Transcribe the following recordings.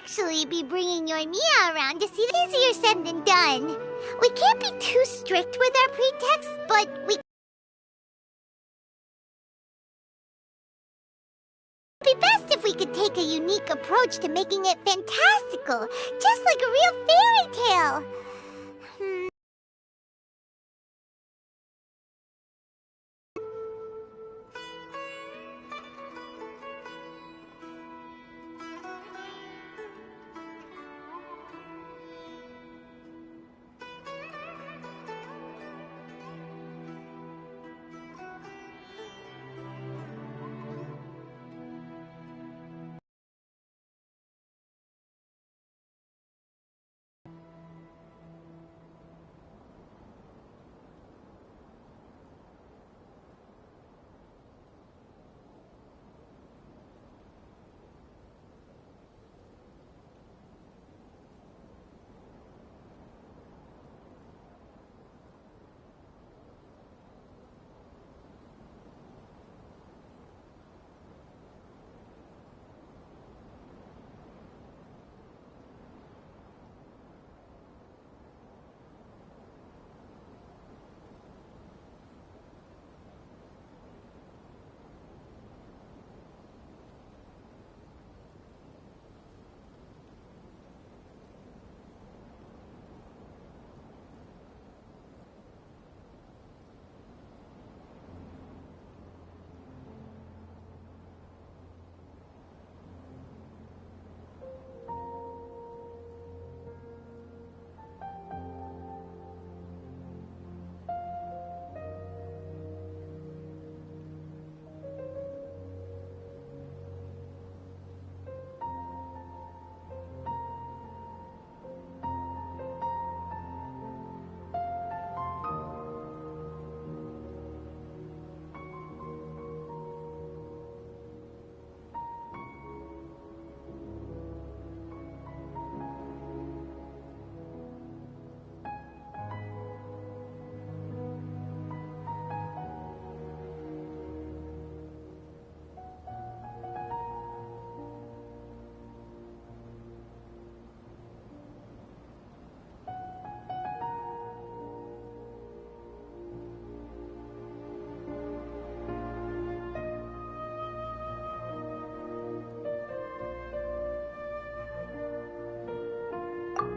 actually be bringing your Mia around to see it. Easier said than done. We can't be too strict with our pretexts, but we... It'd be best if we could take a unique approach to making it fantastical, just like a real fairy tale.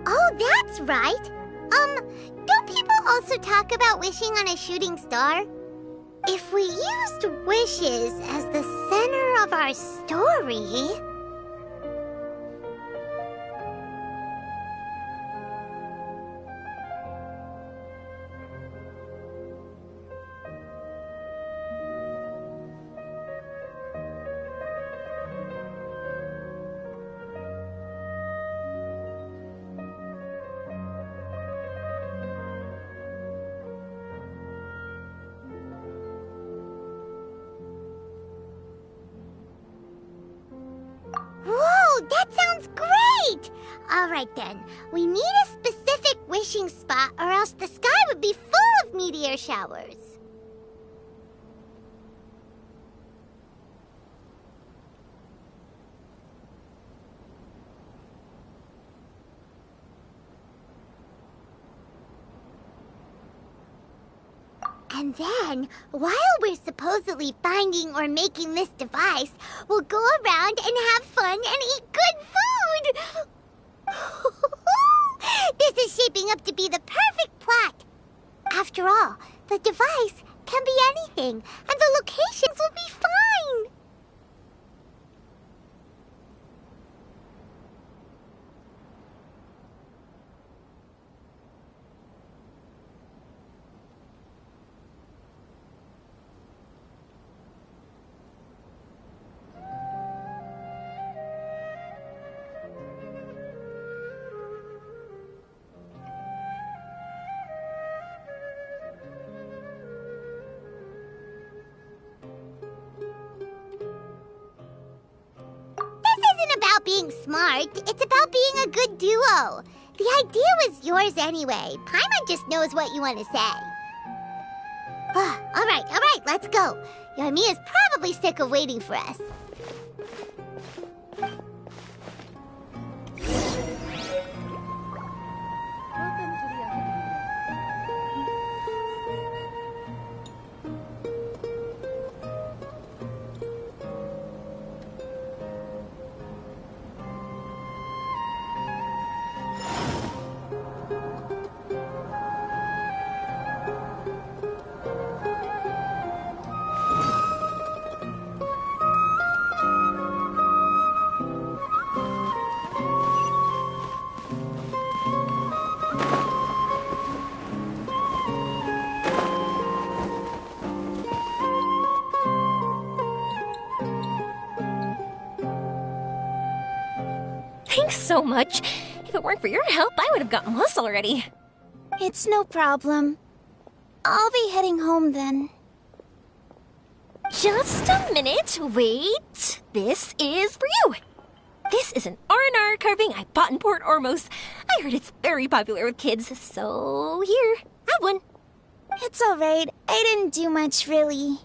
Oh, that's right. Don't people also talk about wishing on a shooting star? If we used wishes as the center of our story... Whoa, that sounds great! Alright then, we need a specific wishing spot or else the sky would be full of meteor showers. And then, while we're supposedly finding or making this device, we'll go around and have fun and eat good food! This is shaping up to be the perfect plot! After all, the device can be anything, and the locations will be fine! Being smart, it's about being a good duo. The idea was yours anyway. Paimon just knows what you want to say. All right, let's go. Yoimiya's probably sick of waiting for us. Thanks so much. If it weren't for your help, I would have gotten lost already. It's no problem. I'll be heading home then. Just a minute, wait. This is for you. This is an R&R carving I bought in Port Ormos. I heard it's very popular with kids, so here, have one. It's alright. I didn't do much, really.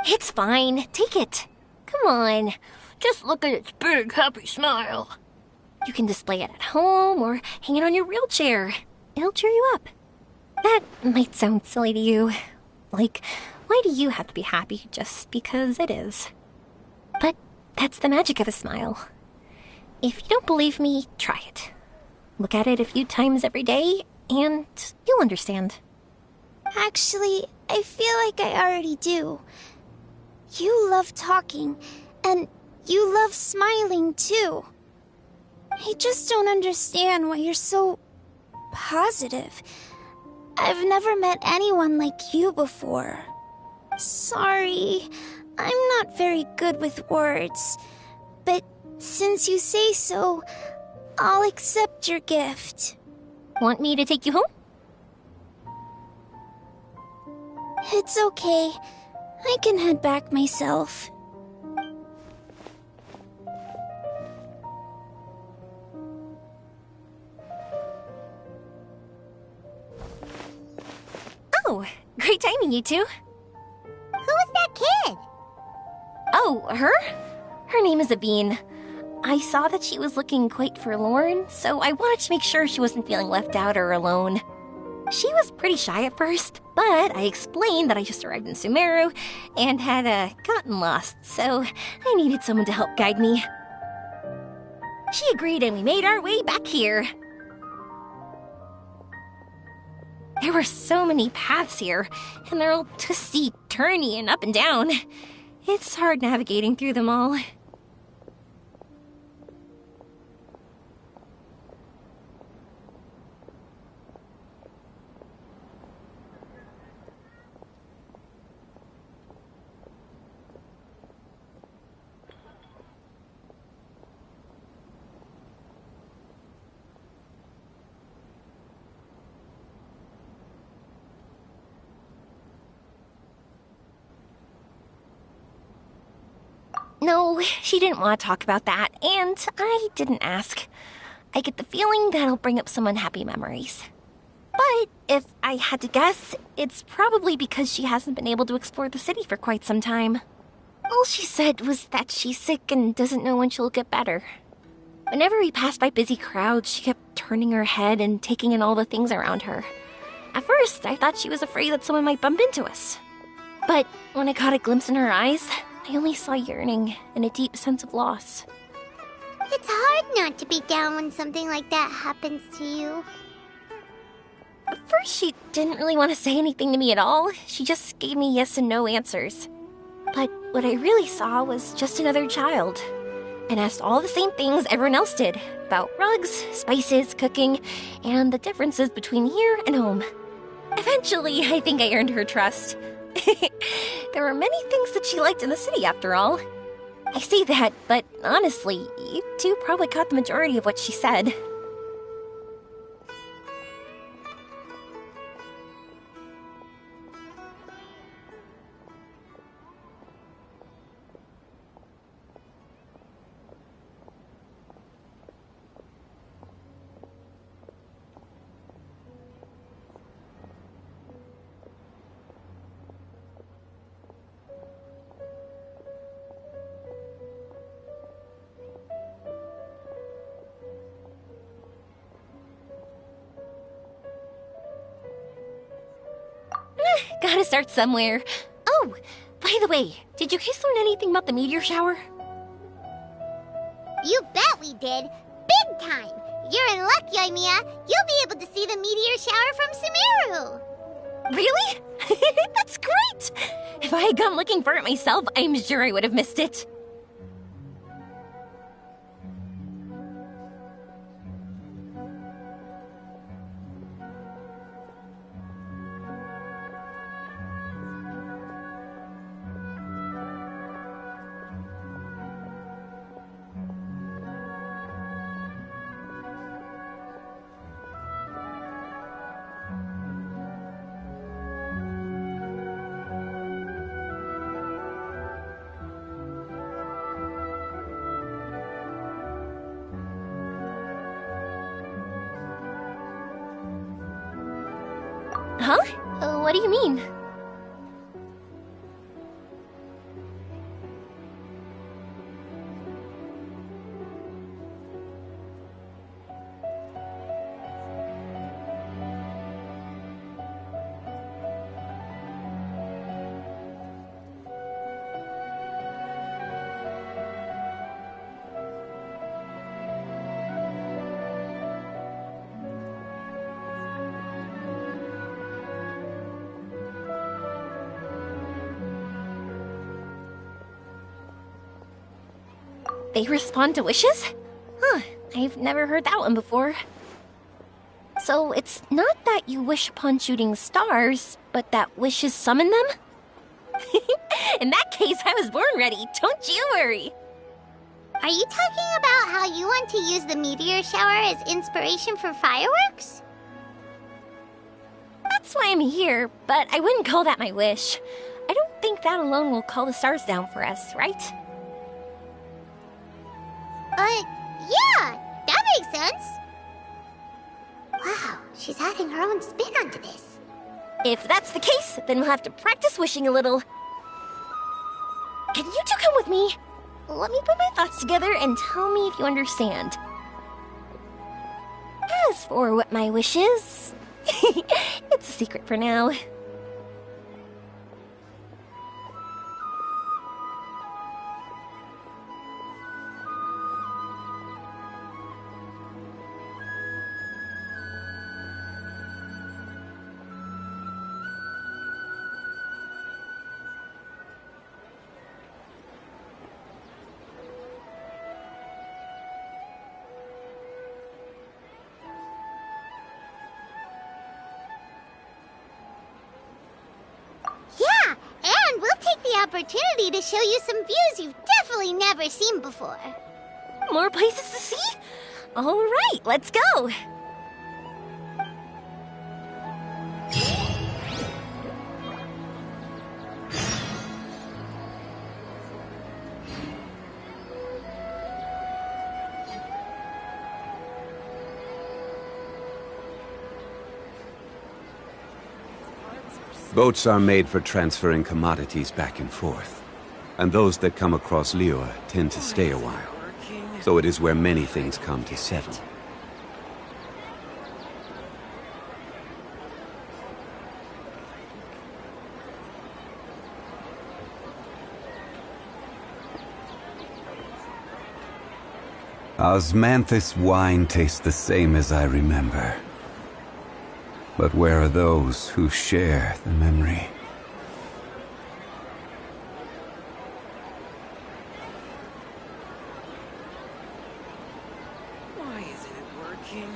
It's fine. Take it. Come on. Just look at its big, happy smile. You can display it at home or hang it on your wheelchair. It'll cheer you up. That might sound silly to you. Like, why do you have to be happy just because it is? But that's the magic of a smile. If you don't believe me, try it. Look at it a few times every day, and you'll understand. Actually, I feel like I already do. You love talking, and you love smiling, too. I just don't understand why you're so positive. I've never met anyone like you before. Sorry, I'm not very good with words, but since you say so, I'll accept your gift. Want me to take you home? It's okay. I can head back myself. Oh, great timing, you two. Who is that kid? Oh, her? Her name is Abine. I saw that she was looking quite forlorn, so I wanted to make sure she wasn't feeling left out or alone. She was pretty shy at first, but I explained that I just arrived in Sumeru and had gotten lost, so I needed someone to help guide me. She agreed and we made our way back here. There were so many paths here, and they're all twisty, turny, and up and down. It's hard navigating through them all. No, she didn't want to talk about that, and I didn't ask. I get the feeling that'll bring up some unhappy memories. But if I had to guess, it's probably because she hasn't been able to explore the city for quite some time. All she said was that she's sick and doesn't know when she'll get better. Whenever we passed by busy crowds, she kept turning her head and taking in all the things around her. At first, I thought she was afraid that someone might bump into us. But when I caught a glimpse in her eyes, I only saw yearning and a deep sense of loss. It's hard not to be down when something like that happens to you. At first, she didn't really want to say anything to me at all. She just gave me yes and no answers. But what I really saw was just another child, and asked all the same things everyone else did about rugs, spices, cooking, and the differences between here and home. Eventually, I think I earned her trust. There were many things that she liked in the city, after all. I say that, but honestly, you two probably caught the majority of what she said. Gotta start somewhere. Oh, by the way, did you guys learn anything about the meteor shower? You bet we did. Big time. You're in luck, Yoimiya. You'll be able to see the meteor shower from Sumeru. Really? That's great! If I had gone looking for it myself, I'm sure I would have missed it. Huh? What do you mean? They respond to wishes? Huh, I've never heard that one before. So it's not that you wish upon shooting stars, but that wishes summon them? In that case, I was born ready, don't you worry. Are you talking about how you want to use the meteor shower as inspiration for fireworks? That's why I'm here, but I wouldn't call that my wish. I don't think that alone will call the stars down for us, right? Yeah, that makes sense. Wow, she's adding her own spin onto this. If that's the case, then we'll have to practice wishing a little. Can you two come with me? Let me put my thoughts together and tell me if you understand. As for what my wish is, it's a secret for now. Yeah, and we'll take the opportunity to show you some views you've definitely never seen before. More places to see? All right, let's go. Boats are made for transferring commodities back and forth, and those that come across Liyue tend to stay a while. So it is where many things come to settle. Osmanthus wine tastes the same as I remember. But where are those who share the memory? Why isn't it working?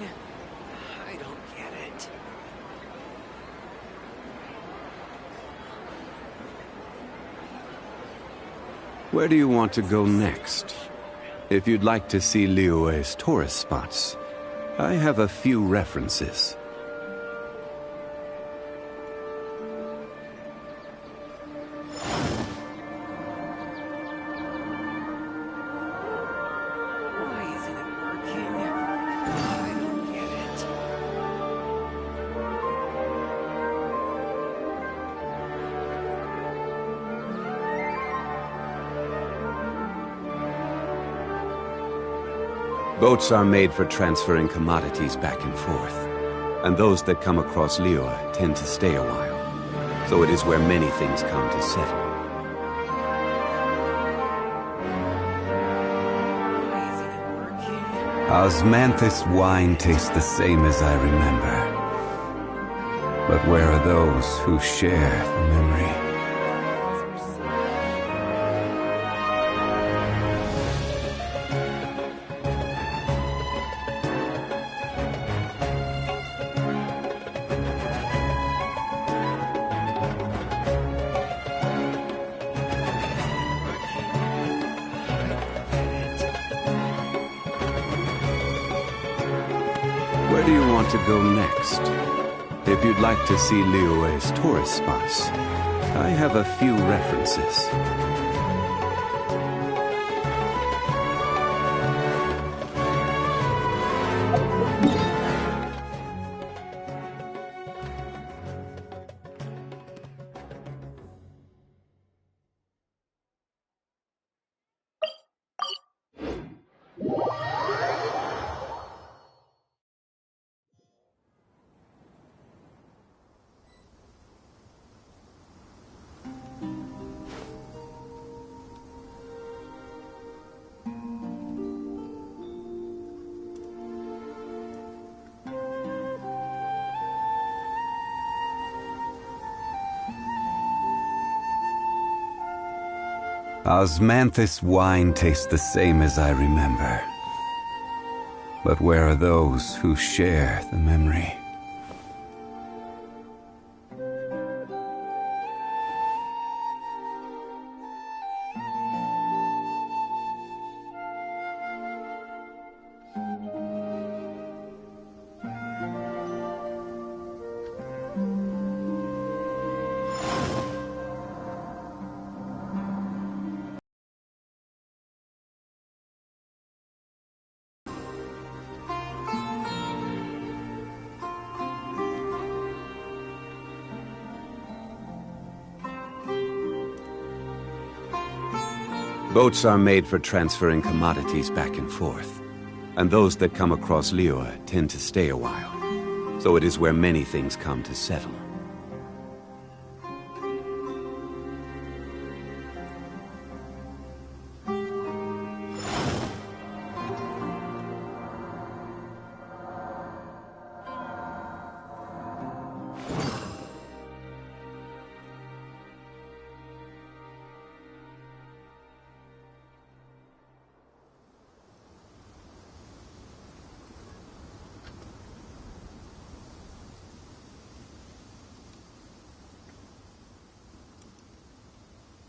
I don't get it. Where do you want to go next? If you'd like to see Liyue's tourist spots, I have a few references. Why isn't it working? I don't get it. Boats are made for transferring commodities back and forth, and those that come across Liyue tend to stay a while. So it is where many things come to settle. Why isn't it working? Osmanthus wine tastes the same as I remember. But where are those who share the memory? Where do you want to go next? If you'd like to see Liyue's tourist spots, I have a few references. Osmanthus wine tastes the same as I remember. But where are those who share the memory? Boats are made for transferring commodities back and forth. And those that come across Liyue tend to stay a while. So it is where many things come to settle.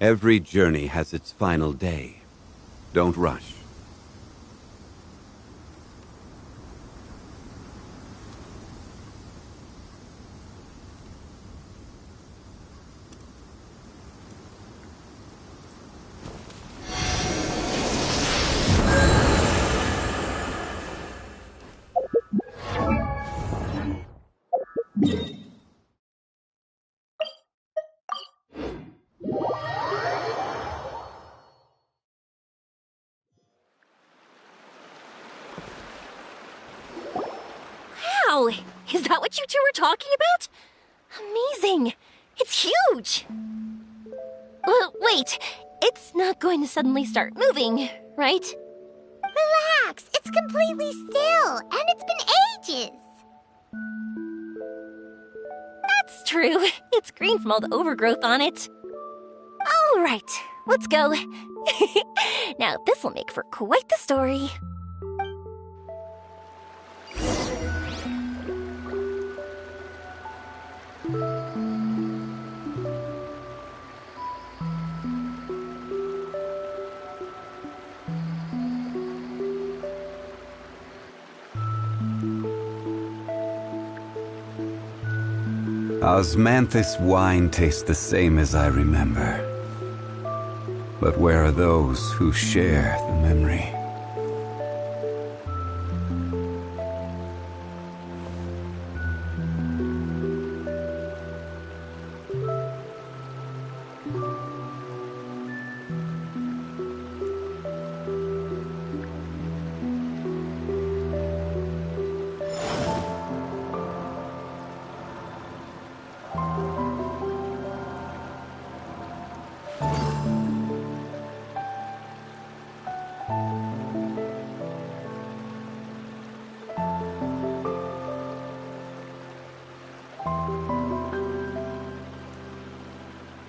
Every journey has its final day. Don't rush. Wow! Is that what you two were talking about? Amazing! It's huge! Wait, it's not going to suddenly start moving, right? Relax, it's completely still, and it's been ages. That's true. It's green from all the overgrowth on it. All right, let's go. Now, this will make for quite the story. Osmanthus wine tastes the same as I remember. But where are those who share the memory?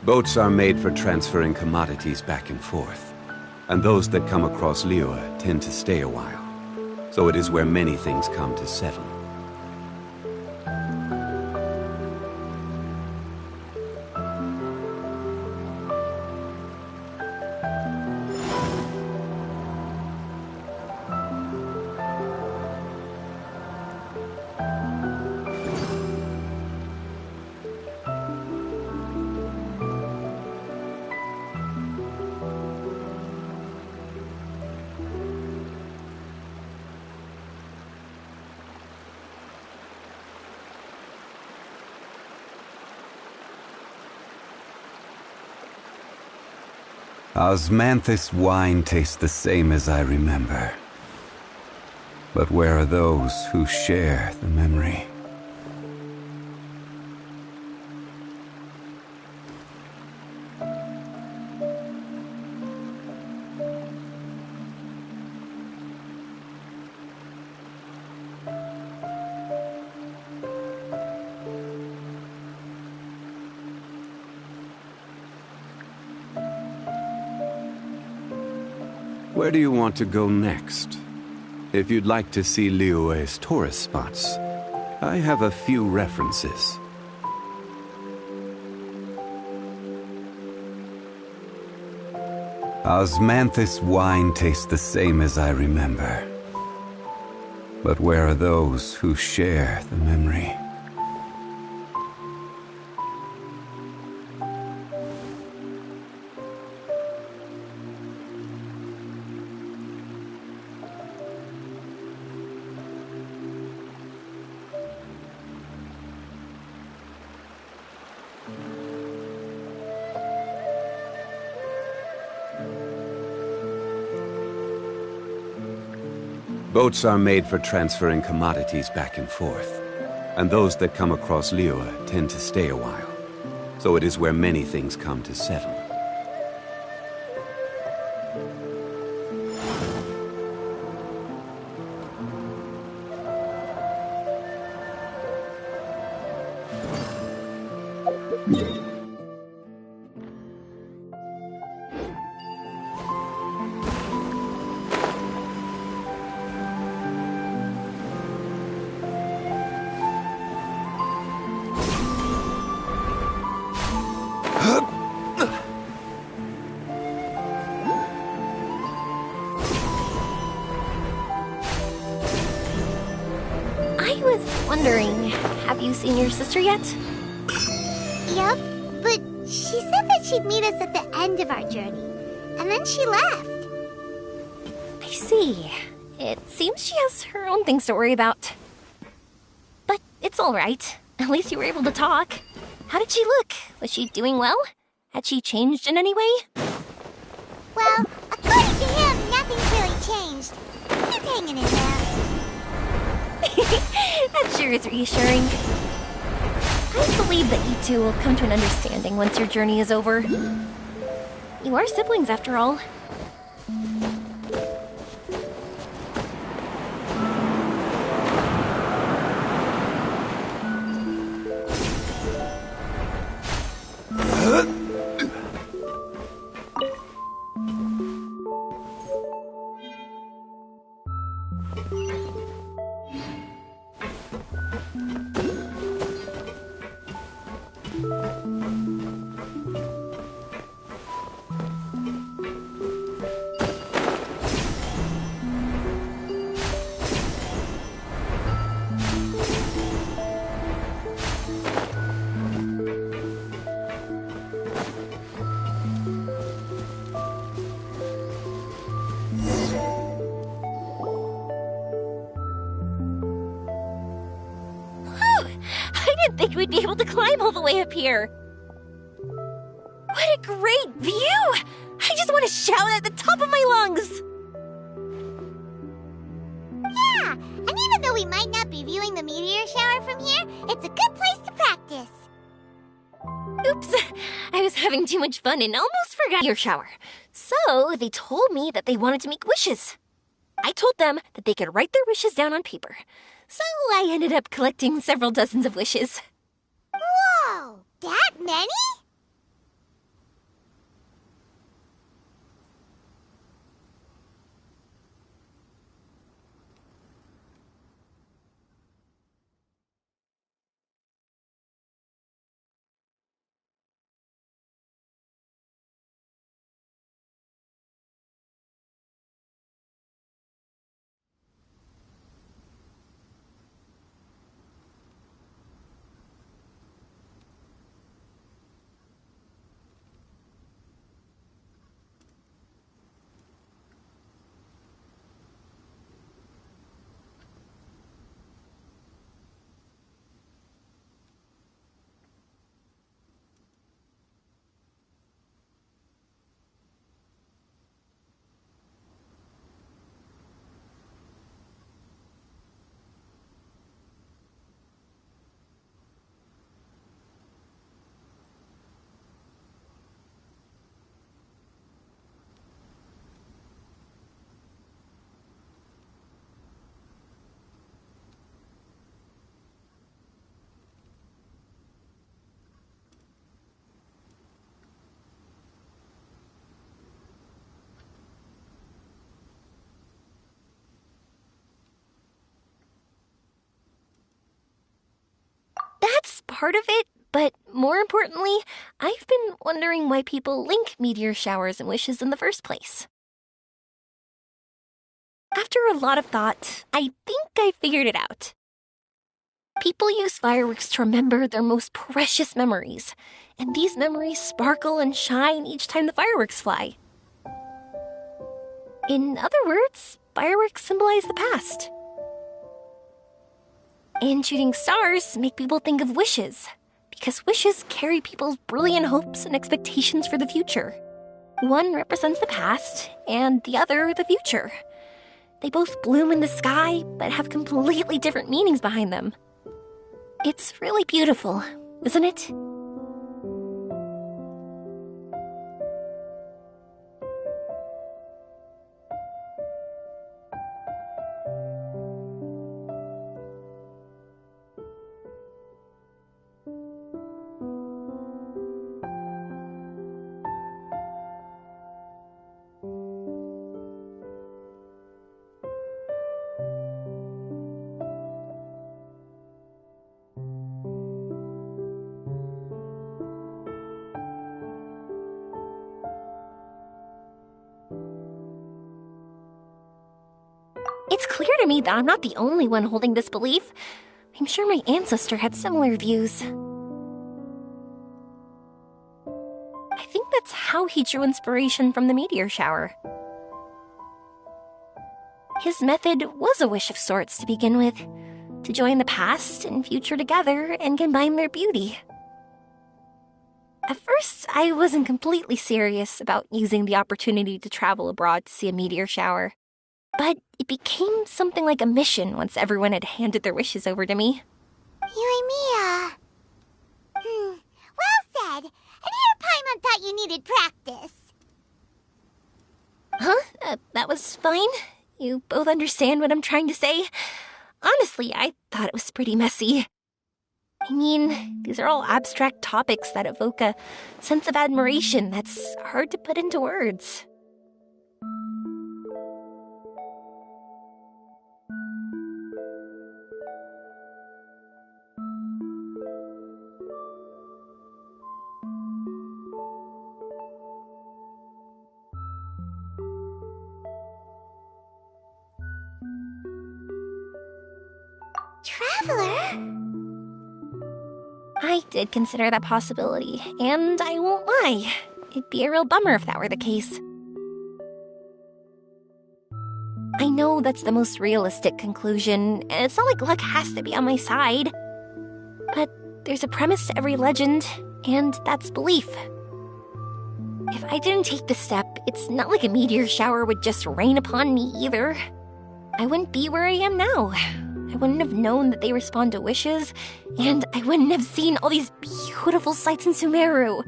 Boats are made for transferring commodities back and forth. And those that come across Liyue tend to stay a while. So it is where many things come to settle. Osmanthus wine tastes the same as I remember. But where are those who share the memory? Where do you want to go next? If you'd like to see Liyue's tourist spots, I have a few references. Osmanthus wine tastes the same as I remember. But where are those who share the memory? Boats are made for transferring commodities back and forth, and those that come across Liyue tend to stay a while. So it is where many things come to settle. I was wondering, have you seen your sister yet? Yep, but she said that she'd meet us at the end of our journey, and then she left. I see. It seems she has her own things to worry about. But it's all right. At least you were able to talk. How did she look? Was she doing well? Had she changed in any way? Well, according to him, nothing's really changed. He's hanging in there. That sure is reassuring. I believe that you two will come to an understanding once your journey is over. You are siblings, after all. I didn't think we'd be able to climb all the way up here. What a great view! I just want to shout at the top of my lungs! Yeah, and even though we might not be viewing the meteor shower from here, it's a good place to practice. Oops, I was having too much fun and almost forgot your shower. So they told me that they wanted to make wishes. I told them that they could write their wishes down on paper. So I ended up collecting several dozens of wishes. Whoa, that many? part of it, but more importantly, I've been wondering why people link meteor showers and wishes in the first place. After a lot of thought, I think I figured it out. People use fireworks to remember their most precious memories, and these memories sparkle and shine each time the fireworks fly. In other words, fireworks symbolize the past. And shooting stars make people think of wishes, because wishes carry people's brilliant hopes and expectations for the future. One represents the past, and the other the future. They both bloom in the sky, but have completely different meanings behind them. It's really beautiful, isn't it? It's clear to me that I'm not the only one holding this belief. I'm sure my ancestor had similar views. I think that's how he drew inspiration from the meteor shower. His method was a wish of sorts to begin with, to join the past and future together and combine their beauty. At first, I wasn't completely serious about using the opportunity to travel abroad to see a meteor shower. But it became something like a mission once everyone had handed their wishes over to me. Yoimiya. Well said. And here Paimon thought you needed practice. Huh? That was fine? You both understand what I'm trying to say? Honestly, I thought it was pretty messy. I mean, these are all abstract topics that evoke a sense of admiration that's hard to put into words. Traveler? I did consider that possibility, and I won't lie. It'd be a real bummer if that were the case. I know that's the most realistic conclusion, and it's not like luck has to be on my side. But there's a premise to every legend, and that's belief. If I didn't take this step, it's not like a meteor shower would just rain upon me either. I wouldn't be where I am now. I wouldn't have known that they respond to wishes, and I wouldn't have seen all these beautiful sights in Sumeru.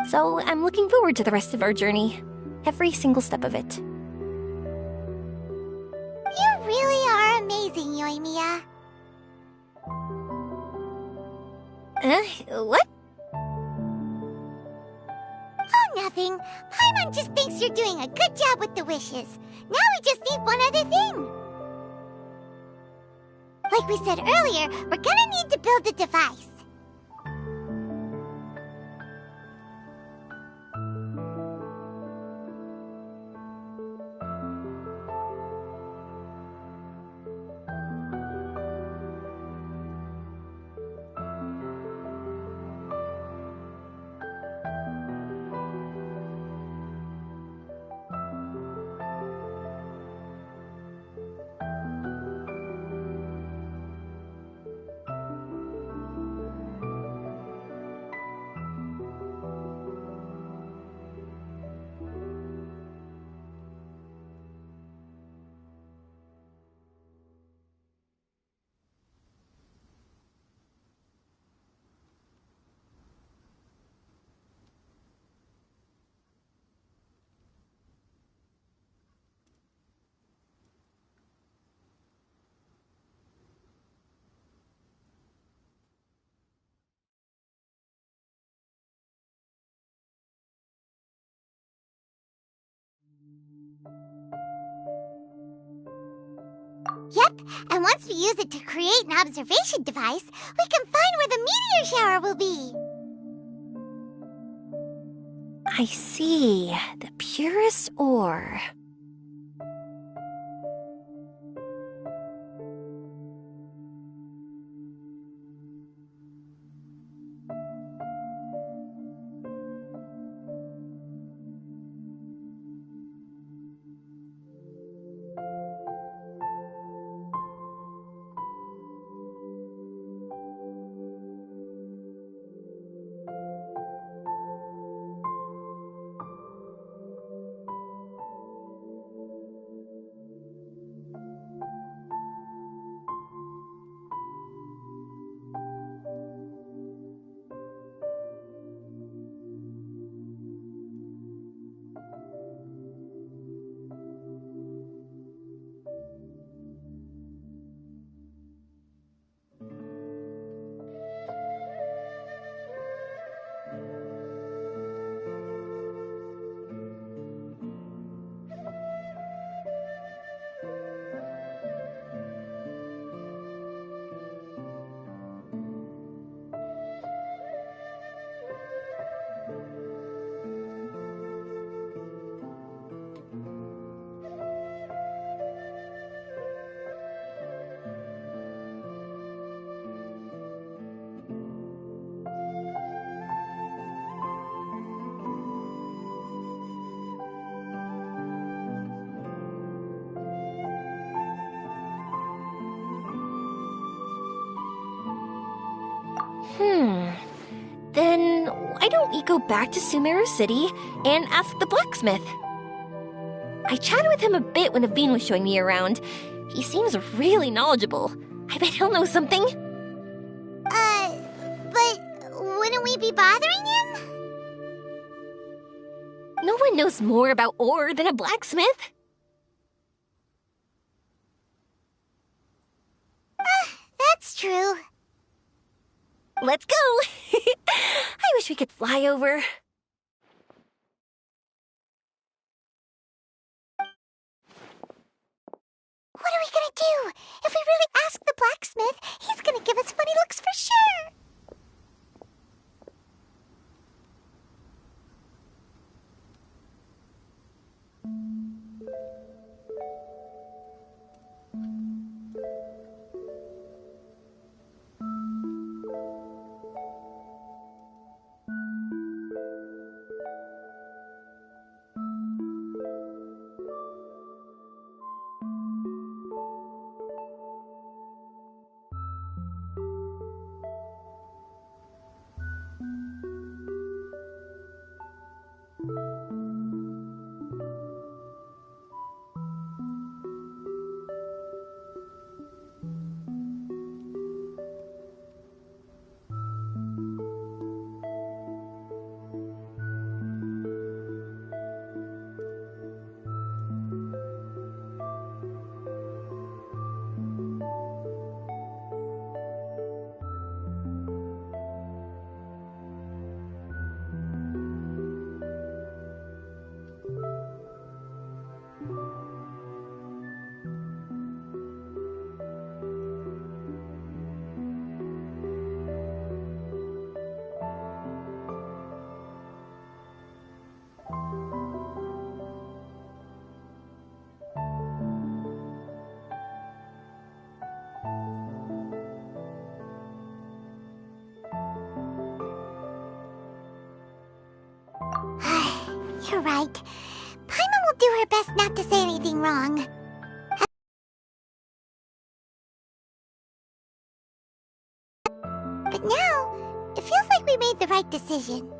So I'm looking forward to the rest of our journey. Every single step of it. You really are amazing, Yoimiya. What? Oh, nothing. Paimon just thinks you're doing a good job with the wishes. Now we just need one other thing. Like we said earlier, we're gonna need to build a device. Yep, And once we use it to create an observation device, we can find where the meteor shower will be. I see. The purest ore. Then why don't we go back to Sumeru City and ask the blacksmith? I chatted with him a bit when Aveen was showing me around. He seems really knowledgeable. I bet he'll know something. But wouldn't we be bothering him? No one knows more about ore than a blacksmith. That's true. Let's go! I wish we could fly over. What are we gonna do? If we really ask the blacksmith, he's gonna give us funny looks for sure. You're right. Paimon will do her best not to say anything wrong. But now, it feels like we made the right decision.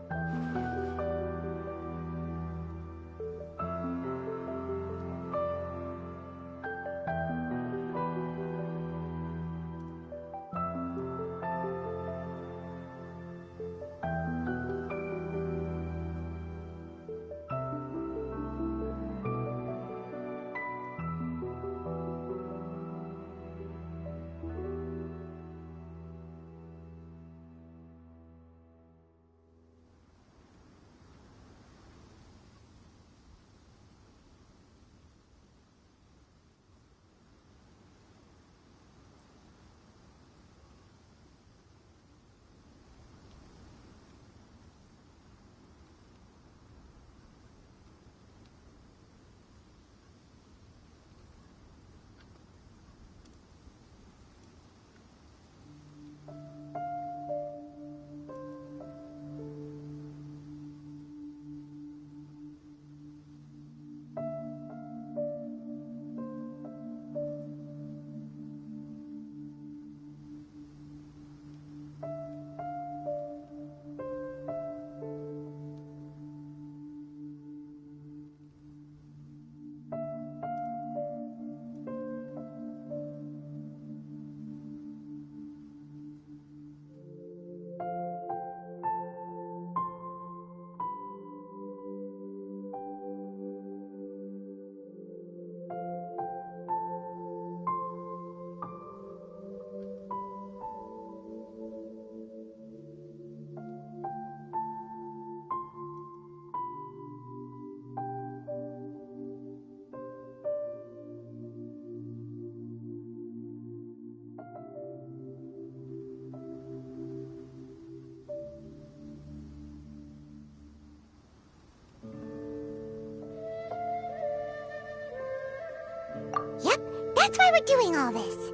That's why we're doing all this.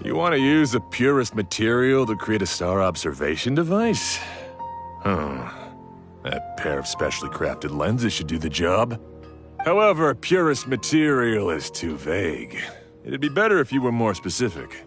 You want to use the purest material to create a star observation device? That pair of specially crafted lenses should do the job. However, purest material is too vague. It'd be better if you were more specific.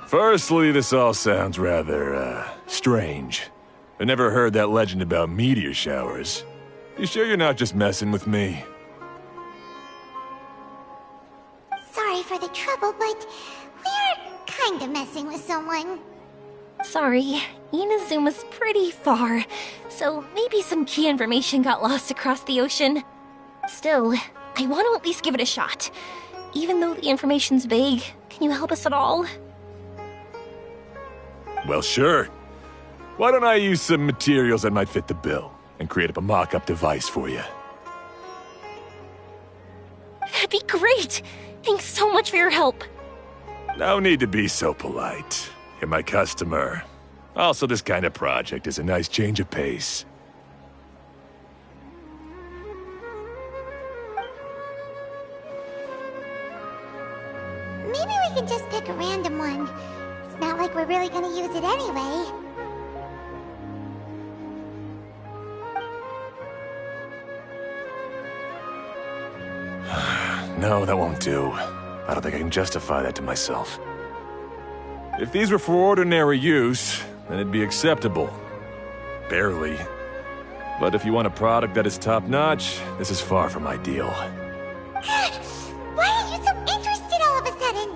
Firstly, this all sounds rather, strange. I never heard that legend about meteor showers. You sure you're not just messing with me? Sorry for the trouble, but we're kinda messing with someone. Sorry, Inazuma's pretty far, so maybe some key information got lost across the ocean. Still, I want to at least give it a shot. Even though the information's vague, can you help us at all? Well, sure. Why don't I use some materials that might fit the bill and create up a mock-up device for you? that'd be great. Thanks so much for your help. No need to be so polite. You're my customer. Also, this kind of project is a nice change of pace. Maybe we can just pick a random one. It's not like we're really gonna use it anyway. No, that won't do. I don't think I can justify that to myself. If these were for ordinary use, then it'd be acceptable. Barely. But if you want a product that is top-notch, this is far from ideal. Why are you so interested all of a sudden?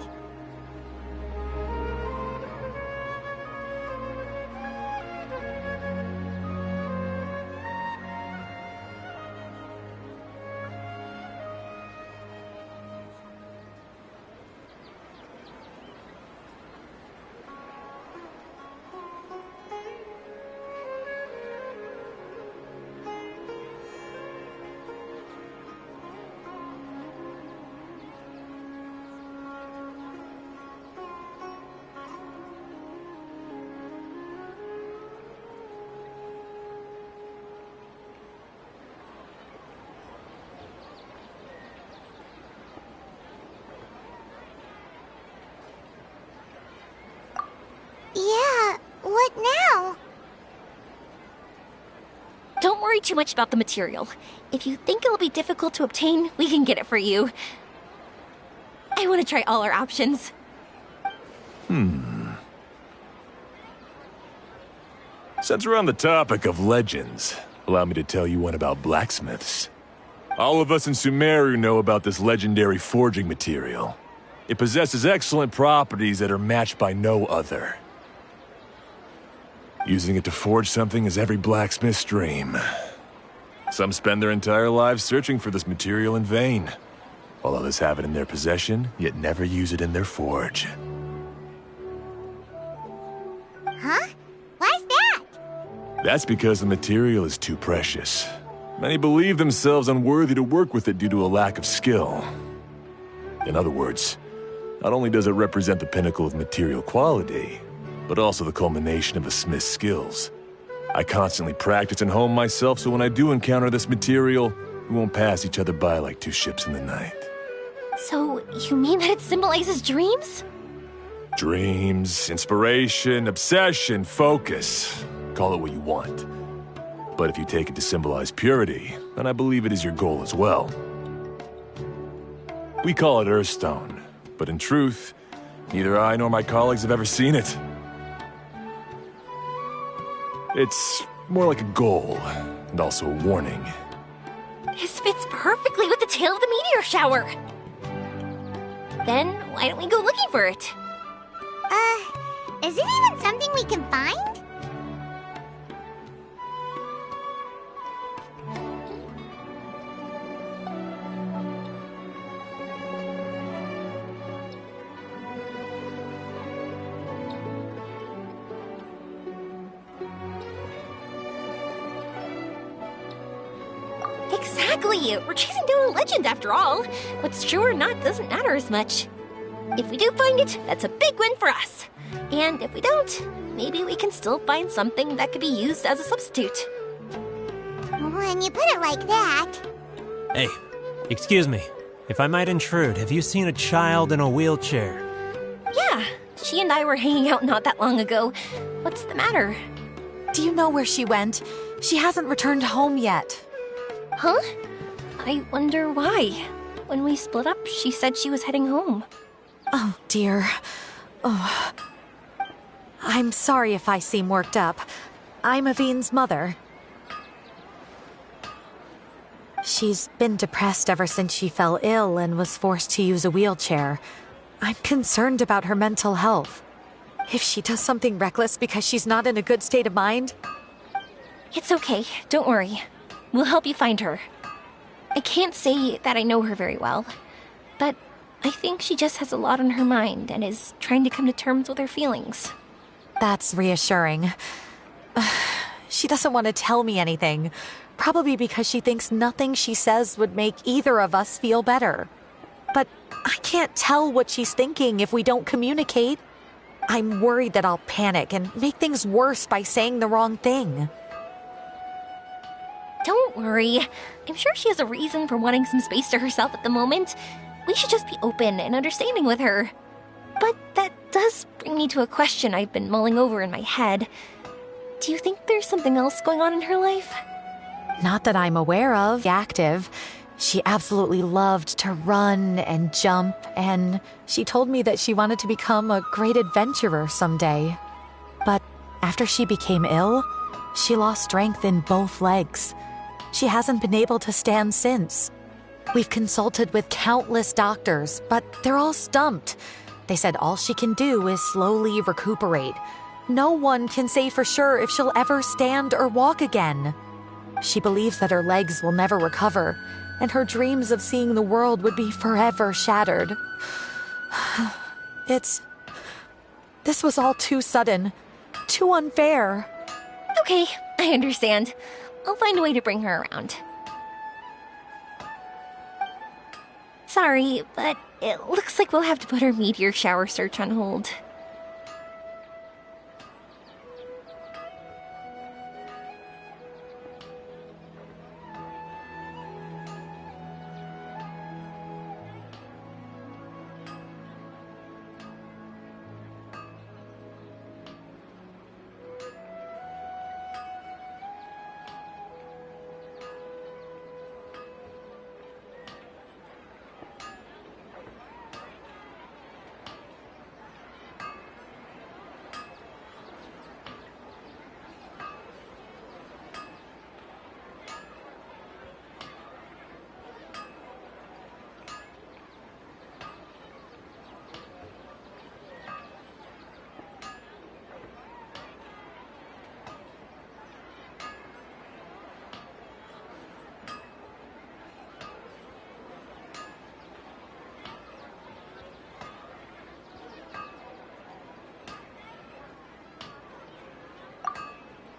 Yeah, what now? Don't worry too much about the material. If you think it'll be difficult to obtain, we can get it for you. I want to try all our options. Since we're on the topic of legends, allow me to tell you one about blacksmiths. All of us in Sumeru know about this legendary forging material. It possesses excellent properties that are matched by no other. Using it to forge something is every blacksmith's dream. Some spend their entire lives searching for this material in vain, while others have it in their possession, yet never use it in their forge. Huh? Why's that? That's because the material is too precious. Many believe themselves unworthy to work with it due to a lack of skill. In other words, not only does it represent the pinnacle of material quality, but also the culmination of a smith's skills. I constantly practice and hone myself, so when I do encounter this material, we won't pass each other by like two ships in the night. So, you mean that it symbolizes dreams? Dreams, inspiration, obsession, focus. Call it what you want. But if you take it to symbolize purity, then I believe it is your goal as well. We call it Earthstone, but in truth, neither I nor my colleagues have ever seen it. It's more like a goal, and also a warning. This fits perfectly with the tale of the meteor shower. Then, why don't we go looking for it? Is it even something we can find? Exactly! We're chasing down a legend after all. What's true or not doesn't matter as much. If we do find it, that's a big win for us. And if we don't, maybe we can still find something that could be used as a substitute. When you put it like that... Hey, excuse me. If I might intrude, have you seen a child in a wheelchair? Yeah, she and I were hanging out not that long ago. What's the matter? Do you know where she went? She hasn't returned home yet. Huh? I wonder why. When we split up, she said she was heading home. Oh, dear. Oh. I'm sorry if I seem worked up. I'm Avine's mother. She's been depressed ever since she fell ill and was forced to use a wheelchair. I'm concerned about her mental health. If she does something reckless because she's not in a good state of mind... It's okay, don't worry. We'll help you find her. I can't say that I know her very well, but I think she just has a lot on her mind and is trying to come to terms with her feelings. That's reassuring. She doesn't want to tell me anything, probably because she thinks nothing she says would make either of us feel better. but I can't tell what she's thinking if we don't communicate. I'm worried that I'll panic and make things worse by saying the wrong thing. Don't worry. I'm sure she has a reason for wanting some space to herself at the moment. We should just be open and understanding with her. But that does bring me to a question I've been mulling over in my head. Do you think there's something else going on in her life? Not that I'm aware of. Active. She absolutely loved to run and jump, and she told me that she wanted to become a great adventurer someday. But after she became ill, she lost strength in both legs. She hasn't been able to stand since. We've consulted with countless doctors, but they're all stumped. They said all she can do is slowly recuperate. No one can say for sure if she'll ever stand or walk again. She believes that her legs will never recover, and her dreams of seeing the world would be forever shattered. This was all too sudden, too unfair. Okay, I understand. I'll find a way to bring her around. Sorry, but it looks like we'll have to put our meteor shower search on hold.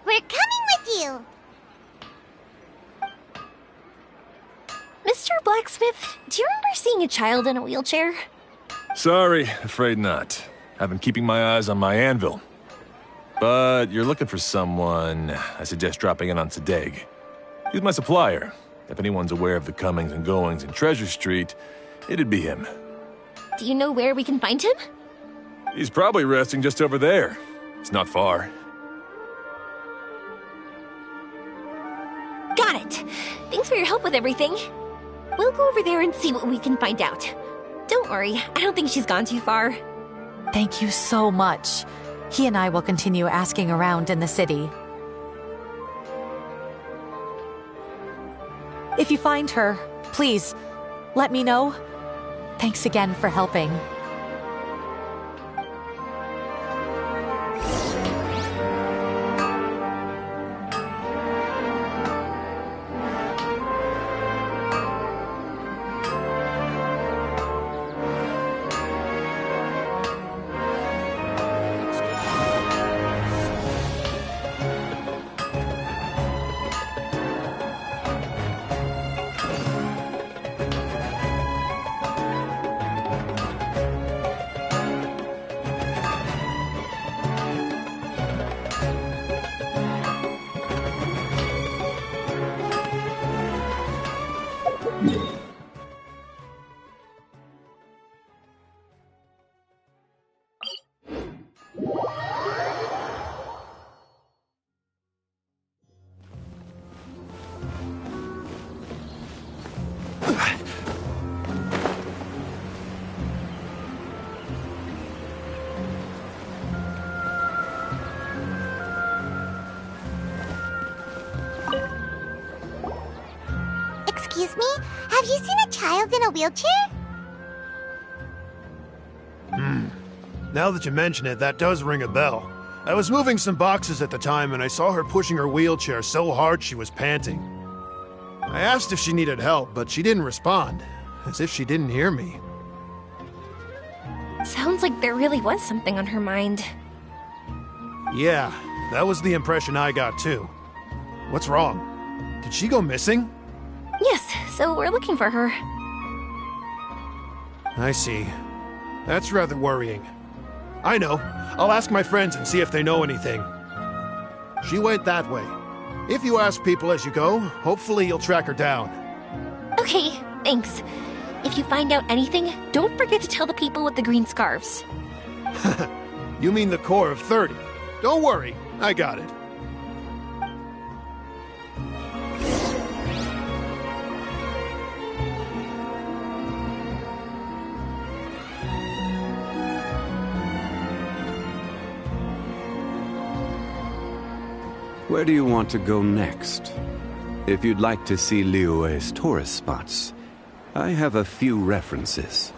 We're coming with you! Mr. Blacksmith, do you remember seeing a child in a wheelchair? Sorry, afraid not. I've been keeping my eyes on my anvil. But you're looking for someone, I suggest dropping in on Sadeg. He's my supplier. If anyone's aware of the comings and goings in Treasure Street, it'd be him. Do you know where we can find him? He's probably resting just over there. It's not far. Got it. Thanks for your help with everything. We'll go over there and see what we can find out. Don't worry, I don't think she's gone too far. Thank you so much. He and I will continue asking around in the city. If you find her, please, let me know. Thanks again for helping. Excuse me? Have you seen a child in a wheelchair? Now that you mention it, that does ring a bell. I was moving some boxes at the time and I saw her pushing her wheelchair so hard she was panting. I asked if she needed help, but she didn't respond, as if she didn't hear me. Sounds like there really was something on her mind. Yeah, that was the impression I got too. What's wrong? Did she go missing? Yes, so we're looking for her. I see. That's rather worrying. I know. I'll ask my friends and see if they know anything. She went that way. If you ask people as you go, hopefully you'll track her down. Okay, thanks. If you find out anything, don't forget to tell the people with the green scarves. You mean the core of 30. Don't worry, I got it. Where do you want to go next? If you'd like to see Liyue's tourist spots, I have a few references.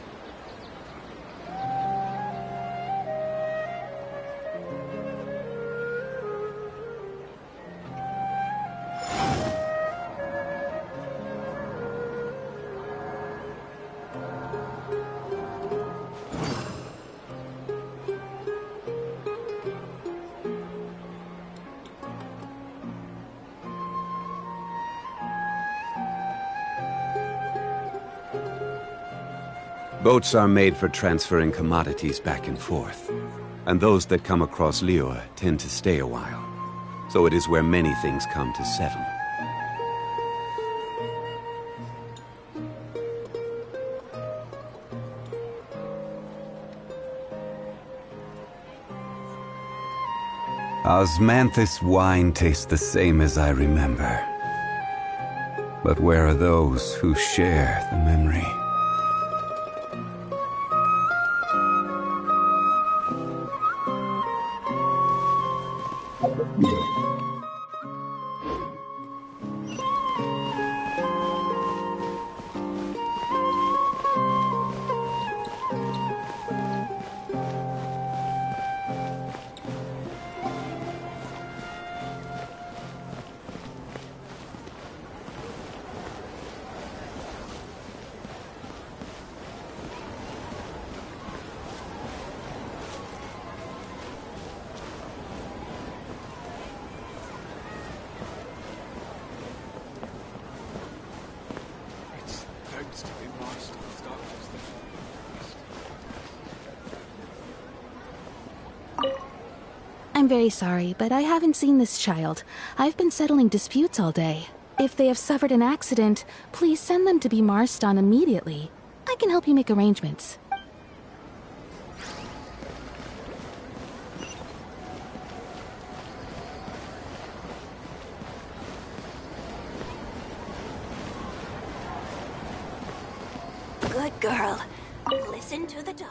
Boats are made for transferring commodities back and forth, and those that come across Liyue tend to stay a while. So it is where many things come to settle. Osmanthus wine tastes the same as I remember. But where are those who share the memory? I'm very sorry, but I haven't seen this child. I've been settling disputes all day. If they have suffered an accident, please send them to be Marston immediately. I can help you make arrangements. Good girl. Listen to the dog.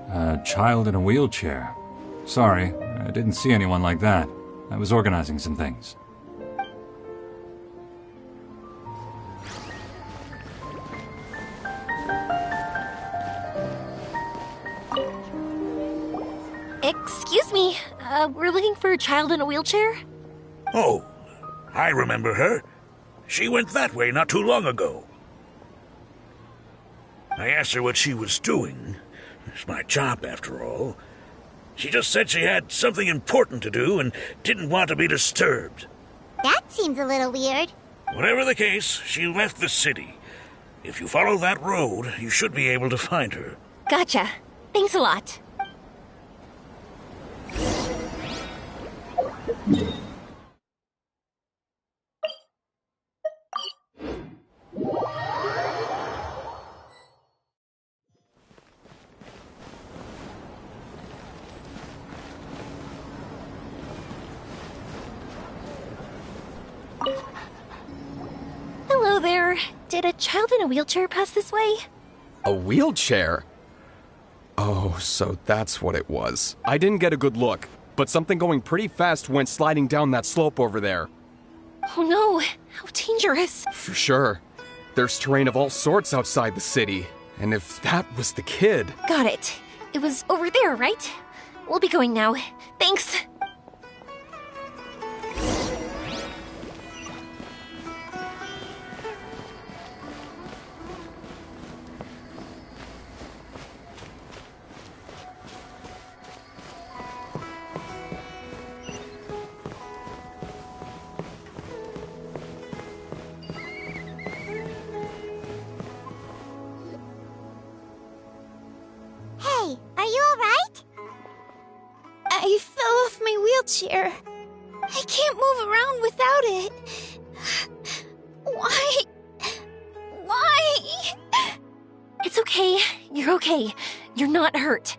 A child in a wheelchair. Sorry, I didn't see anyone like that. I was organizing some things. Excuse me, we're looking for a child in a wheelchair? Oh, I remember her. She went that way not too long ago. I asked her what she was doing. It's my job, after all. She just said she had something important to do and didn't want to be disturbed. That seems a little weird. Whatever the case, she left the city. If you follow that road, you should be able to find her. Gotcha. Thanks a lot. Hello there. Did Did a child in a wheelchair pass this way? A wheelchair? Oh, so that's what it was. I didn't get a good look, but something going pretty fast went sliding down that slope over there. Oh no, how dangerous. For sure. There's terrain of all sorts outside the city, and if that was the kid... Got it. It was over there, right? We'll be going now. Thanks. Hey, are you alright? I fell off my wheelchair. I can't move around without it. Why? Why? It's okay. You're okay. You're not hurt.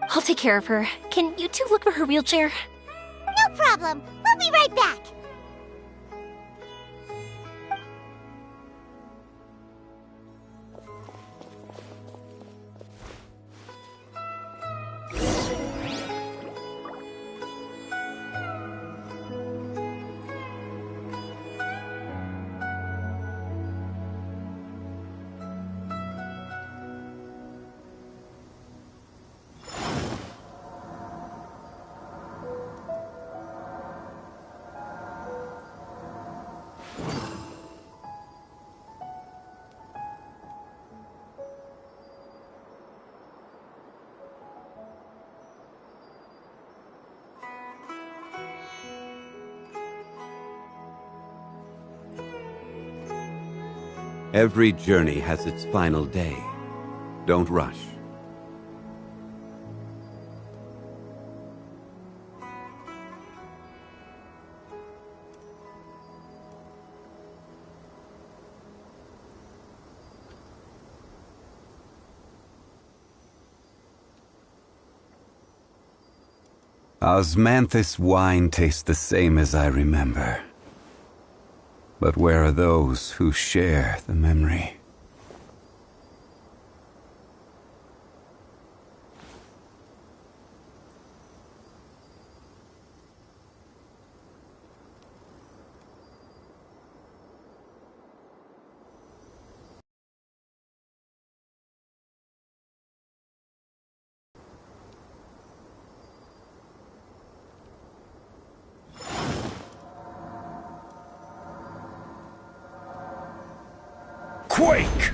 I'll take care of her. Can you two look for her wheelchair? No problem. We'll be right back. Every journey has its final day. Don't rush. Osmanthus wine tastes the same as I remember. But where are those who share the memory? Quake!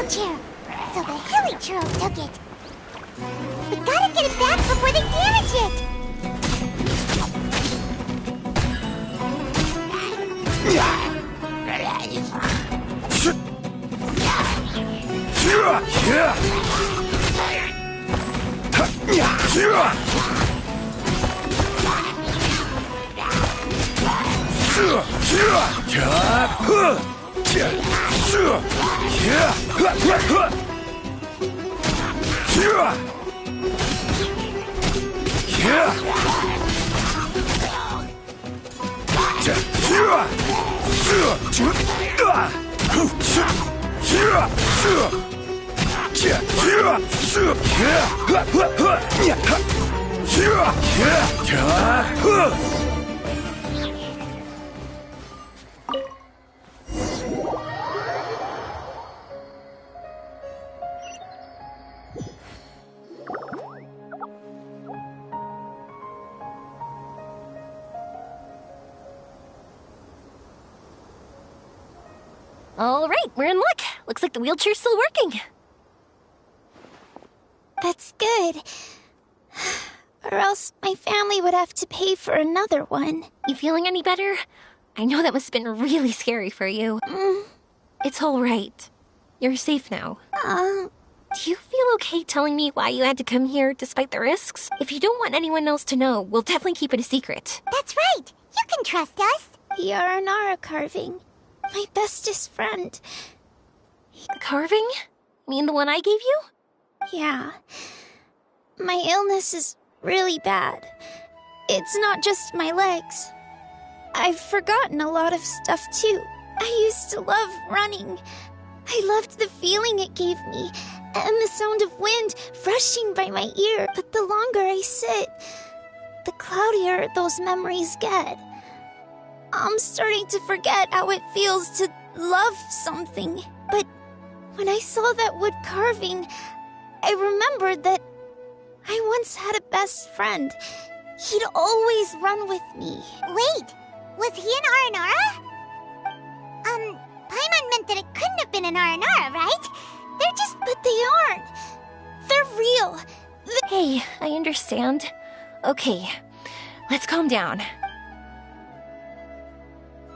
wheelchair, so the hilly churros took it. We gotta get it back before they damage it! All right, we're in luck. Looks like the wheelchair's still working. That's good. Or else my family would have to pay for another one. You feeling any better? I know that must have been really scary for you. It's all right. You're safe now. Do you feel okay telling me why you had to come here despite the risks? If you don't want anyone else to know, we'll definitely keep it a secret. That's right. You can trust us. The Aranara carving. My bestest friend. The carving? You mean the one I gave you? Yeah. My illness is really bad. It's not just my legs. I've forgotten a lot of stuff too. I used to love running. I loved the feeling it gave me, and the sound of wind rushing by my ear. But the longer I sit, the cloudier those memories get. I'm starting to forget how it feels to love something. But when I saw that wood carving, I remembered that I once had a best friend. He'd always run with me. Wait, was he an Aranara? Paimon meant that it couldn't have been an Aranara, right? They're just... But they aren't. They're real. Hey, I understand. Okay, let's calm down.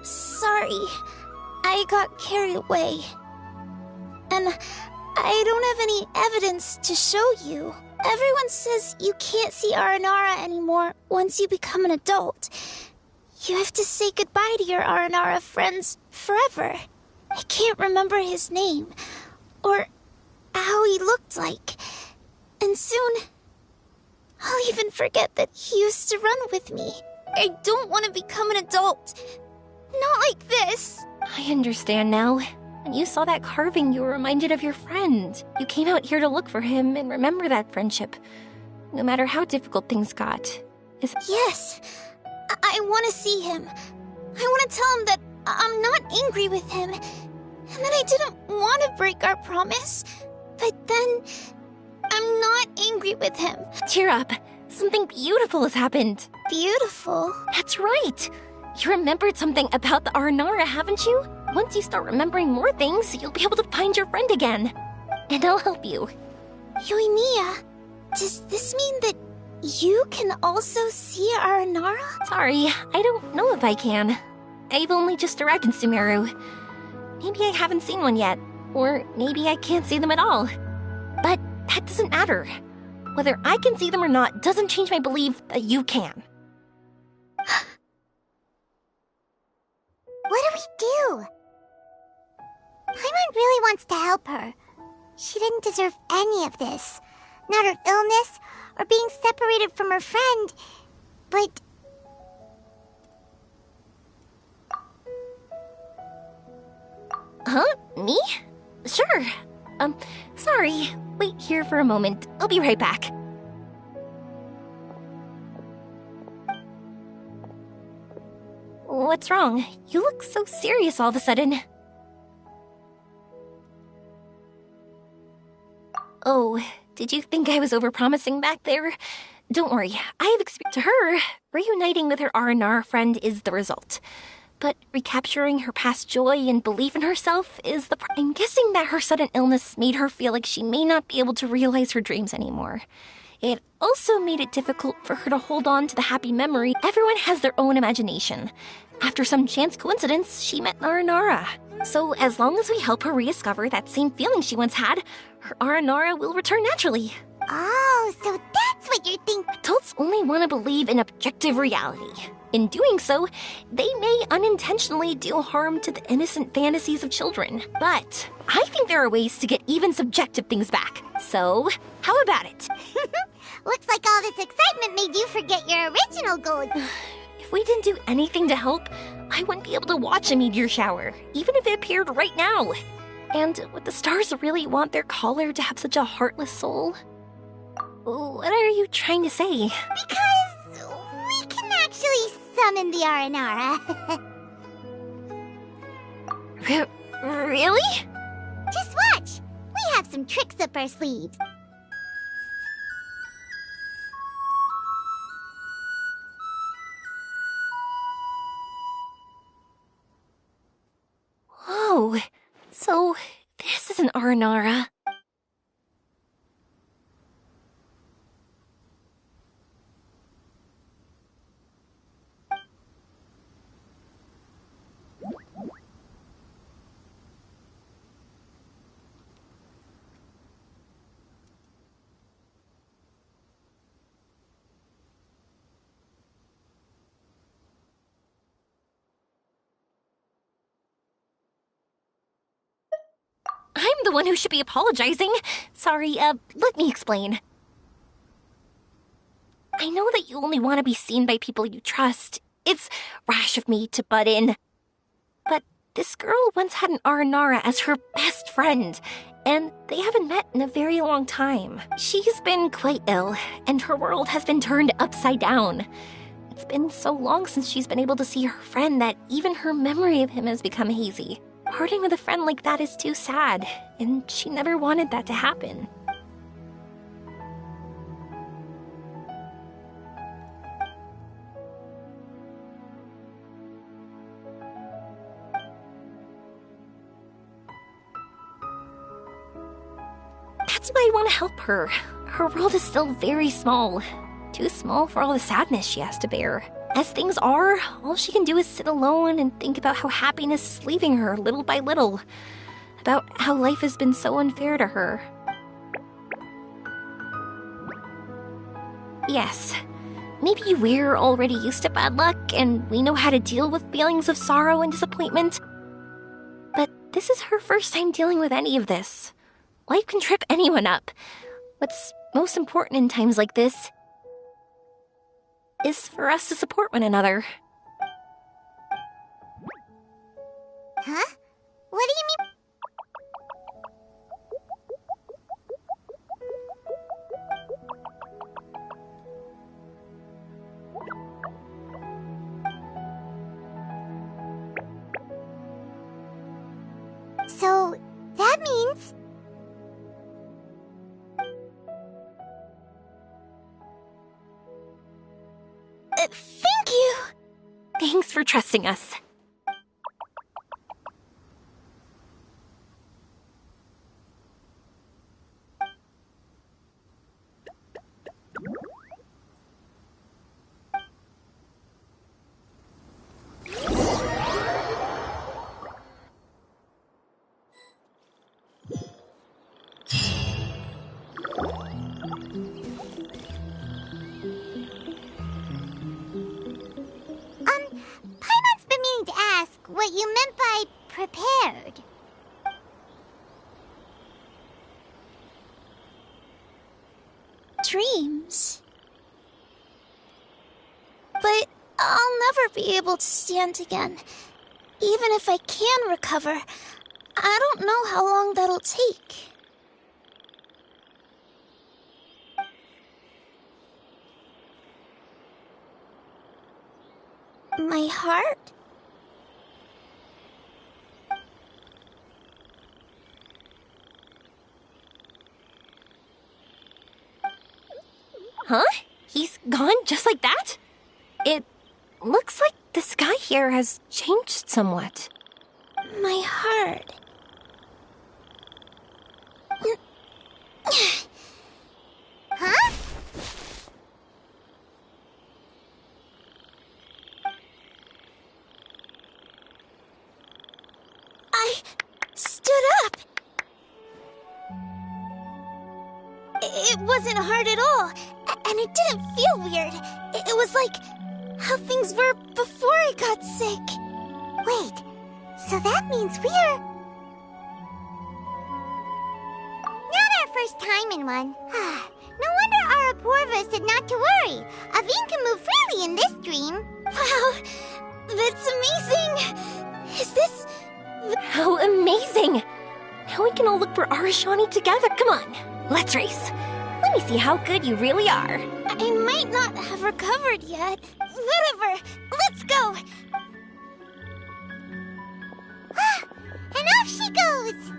Sorry, I got carried away. And I don't have any evidence to show you. Everyone says you can't see Aranara anymore once you become an adult. You have to say goodbye to your Aranara friends forever. I can't remember his name, or how he looked like. And soon, I'll even forget that he used to run with me. I don't want to become an adult. Not like this. I understand now. When you saw that carving, you were reminded of your friend. You came out here to look for him and remember that friendship, no matter how difficult things got. Yes. I want to see him. I want to tell him that I'm not angry with him, and that I didn't want to break our promise. But then, I'm not angry with him. Cheer up. Something beautiful has happened. Beautiful? That's right. You remembered something about the Aranara, haven't you? Once you start remembering more things, you'll be able to find your friend again. And I'll help you. Yoimiya, does this mean that you can also see Aranara? Sorry, I don't know if I can. I've only just arrived in Sumeru. Maybe I haven't seen one yet, or maybe I can't see them at all. But that doesn't matter. Whether I can see them or not doesn't change my belief that you can. What do we do? Paimon really wants to help her. She didn't deserve any of this. Not her illness, or being separated from her friend. But... Huh? Me? Sure. Sorry. Wait here for a moment. I'll be right back. What's wrong? You look so serious all of a sudden. Oh, did you think I was overpromising back there? Don't worry, I have experience. To her, reuniting with her Aranara friend is the result. but recapturing her past joy and belief in herself is the part. I'm guessing that her sudden illness made her feel like she may not be able to realize her dreams anymore. It also made it difficult for her to hold on to the happy memory. Everyone has their own imagination. After some chance coincidence, she met Aranara. So as long as we help her rediscover that same feeling she once had, her Aranara will return naturally. Oh, so that's what you're thinking. Adults only want to believe in objective reality. In doing so, they may unintentionally do harm to the innocent fantasies of children. But I think there are ways to get even subjective things back. So, how about it? Looks like all this excitement made you forget your original goal. If we didn't do anything to help, I wouldn't be able to watch a meteor shower, even if it appeared right now. And would the stars really want their caller to have such a heartless soul? What are you trying to say? Because we can actually summon the Aranara. Really? Just watch. We have some tricks up our sleeves. Whoa. So, this is an Aranara. I'm the one who should be apologizing. Sorry, let me explain. I know that you only want to be seen by people you trust. It's rash of me to butt in. But this girl once had an Aranara as her best friend, and they haven't met in a very long time. She's been quite ill, and her world has been turned upside down. It's been so long since she's been able to see her friend that even her memory of him has become hazy. Parting with a friend like that is too sad, and she never wanted that to happen. That's why I want to help her. Her world is still very small. Too small for all the sadness she has to bear. As things are, all she can do is sit alone and think about how happiness is leaving her little by little. About how life has been so unfair to her. Yes, maybe we're already used to bad luck and we know how to deal with feelings of sorrow and disappointment. But this is her first time dealing with any of this. Life can trip anyone up. What's most important in times like this is for us to support one another. Huh? What do you mean? So, that means... Thank you! Thanks for trusting us. Paimon's been meaning to ask what you meant by prepared. Dreams. But I'll never be able to stand again. Even if I can recover, I don't know how long that'll take. My heart? Huh? He's gone just like that? It looks like the sky here has changed somewhat. My heart. Huh? I stood up. It wasn't hard at all, and it didn't feel weird. It was like how things were before I got sick. Wait, so that means we're... not our first time in one. No wonder Araporva said not to worry. Aveen can move freely in this dream. Wow, that's amazing. Is this... How amazing! Now we can all look for Arashani together. Come on, let's race. Let me see how good you really are. I might not have recovered yet. Whatever, let's go. And off she goes.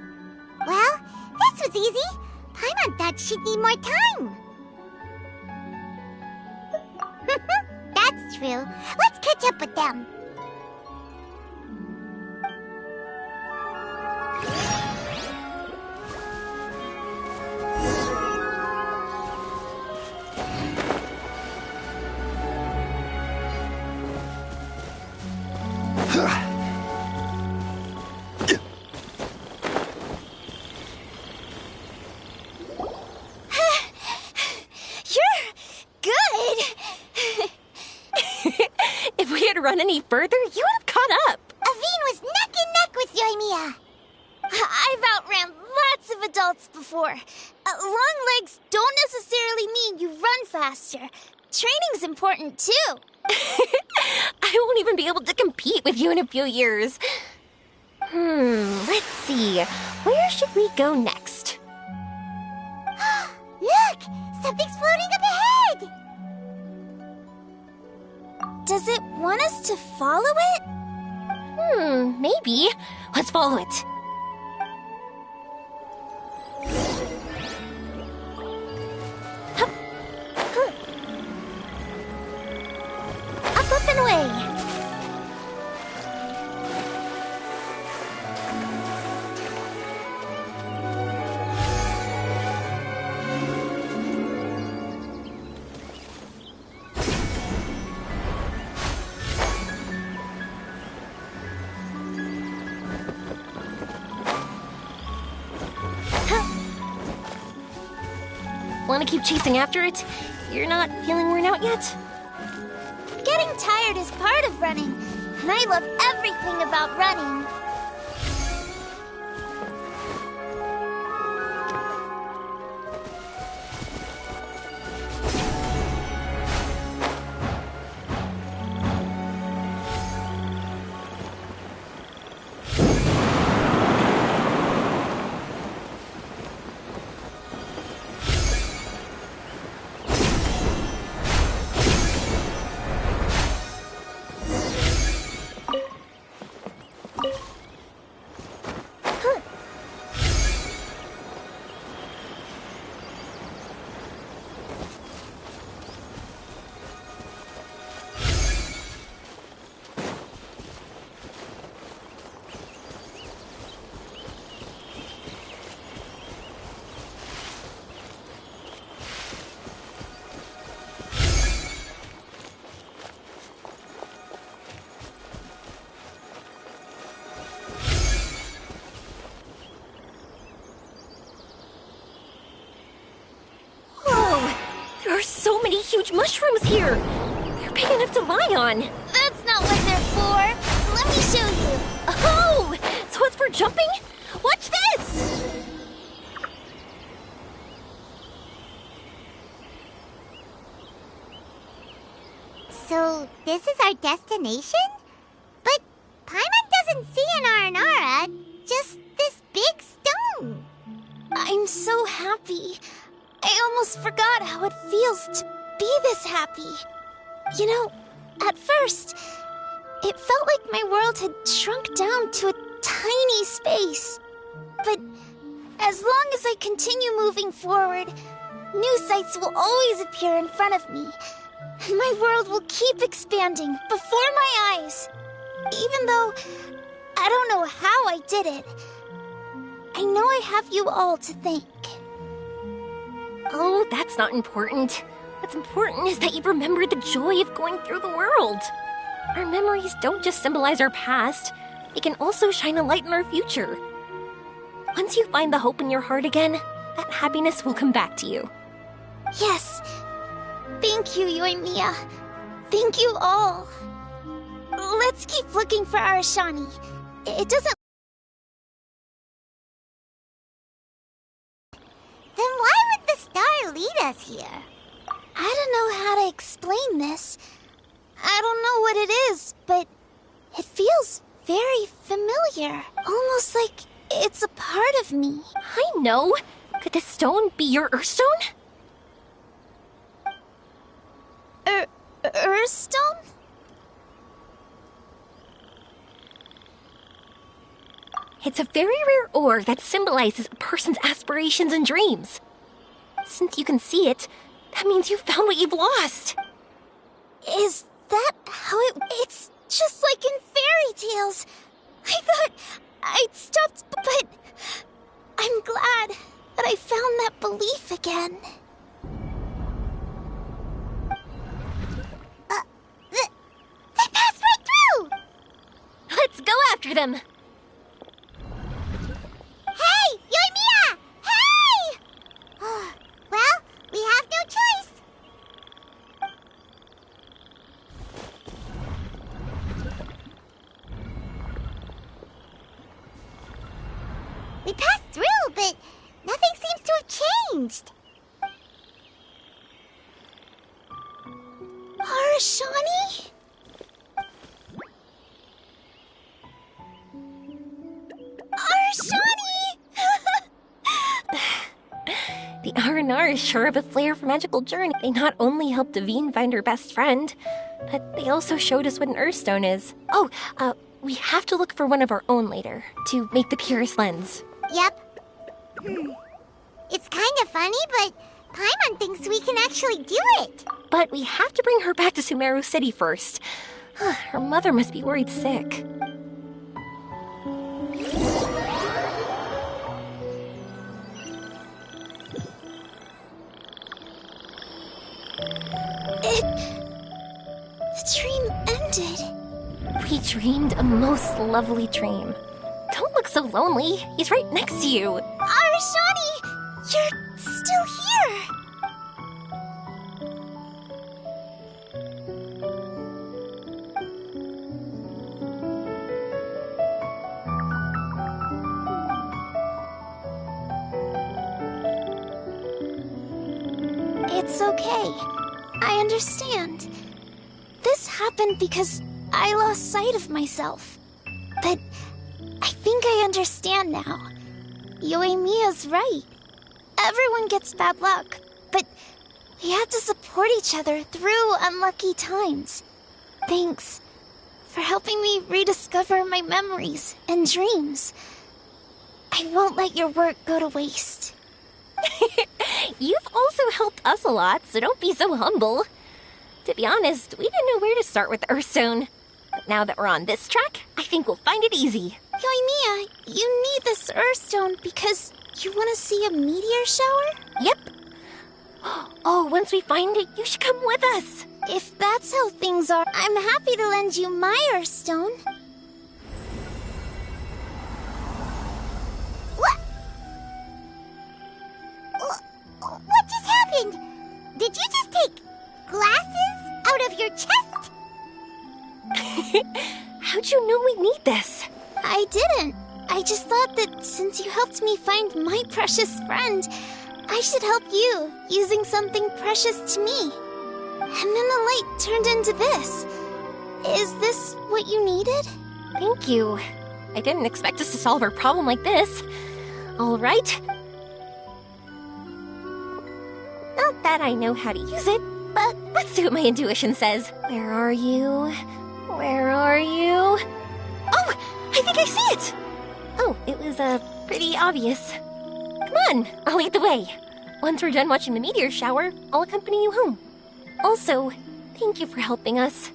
Well, this was easy. Paimon thought she'd need more time. That's true. Let's catch up with them. If we had run any further, you would have caught up. Aveen was neck and neck with Yoimiya. I've outran lots of adults before. Long legs don't necessarily mean you run faster. Training's important too. I won't even be able to compete with you in a few years. Let's see. Where should we go next? Look! Something's floating up ahead! Does it want us to follow it? Maybe. Let's follow it. Up and away. Want to keep chasing after it? You're not feeling worn out yet? Getting tired is part of running, and I love everything about running. There are so many huge mushrooms here. They're big enough to lie on. That's not what they're for. Let me show you. Oh, so it's for jumping? Watch this! So, this is our destination? But Paimon doesn't see an Aranara, just this big stone. I'm so happy. I almost forgot how it feels to be this happy. You know, at first, it felt like my world had shrunk down to a tiny space. But as long as I continue moving forward, new sights will always appear in front of me. My world will keep expanding before my eyes. Even though I don't know how I did it, I know I have you all to thank. Oh, that's not important. What's important is that you remember the joy of going through the world. Our memories don't just symbolize our past, they can also shine a light in our future. Once you find the hope in your heart again, that happiness will come back to you. Yes. Thank you, Yoimiya. Thank you all. Let's keep looking for Arashani. It doesn't... Then why would the star lead us here? I don't know how to explain this. I don't know what it is, but it feels very familiar. Almost like it's a part of me. I know. Could this stone be your Earthstone? Earthstone? It's a very rare ore that symbolizes a person's aspirations and dreams. Since you can see it, that means you found what you've lost. Is that how it... It's just like in fairy tales. I thought I'd stopped, but I'm glad that I found that belief again. They passed right through! Let's go after them. Hey, Yoimiya! Hey! Well, we have no choice. We passed through, but nothing seems to have changed. Arashani? The R&R is sure of a flair for magical journey. They not only helped Devine find her best friend, but they also showed us what an Earthstone is. Oh, we have to look for one of our own later, to make the purest lens. Yep. It's kind of funny, but Paimon thinks we can actually do it. But we have to bring her back to Sumeru City first. Her mother must be worried sick. The dream ended. We dreamed a most lovely dream. Don't look so lonely. He's right next to you. Arashani! You're still here! It's okay. I understand. This happened because I lost sight of myself. But I think I understand now. Yoimiya's right. Everyone gets bad luck, but we have to support each other through unlucky times. Thanks for helping me rediscover my memories and dreams. I won't let your work go to waste. You've also helped us a lot, so don't be so humble. To be honest, we didn't know where to start with Earthstone. But now that we're on this track, I think we'll find it easy. Yoimiya, you need this Earthstone because you want to see a meteor shower? Yep. Oh, once we find it, you should come with us. If that's how things are, I'm happy to lend you my Earthstone. What just happened? Did you just take glasses out of your chest? How'd you know we need this? I didn't. I just thought that since you helped me find my precious friend, I should help you using something precious to me. And then the light turned into this. Is this what you needed? Thank you. I didn't expect us to solve our problem like this. All right. Not that I know how to use it, but let's see what my intuition says. Where are you? Where are you? Oh, I think I see it! Oh, it was, pretty obvious. Come on, I'll lead the way. Once we're done watching the meteor shower, I'll accompany you home. Also, thank you for helping us.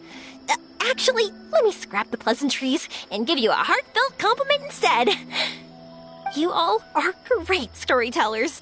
Actually, let me scrap the pleasantries and give you a heartfelt compliment instead. You all are great storytellers.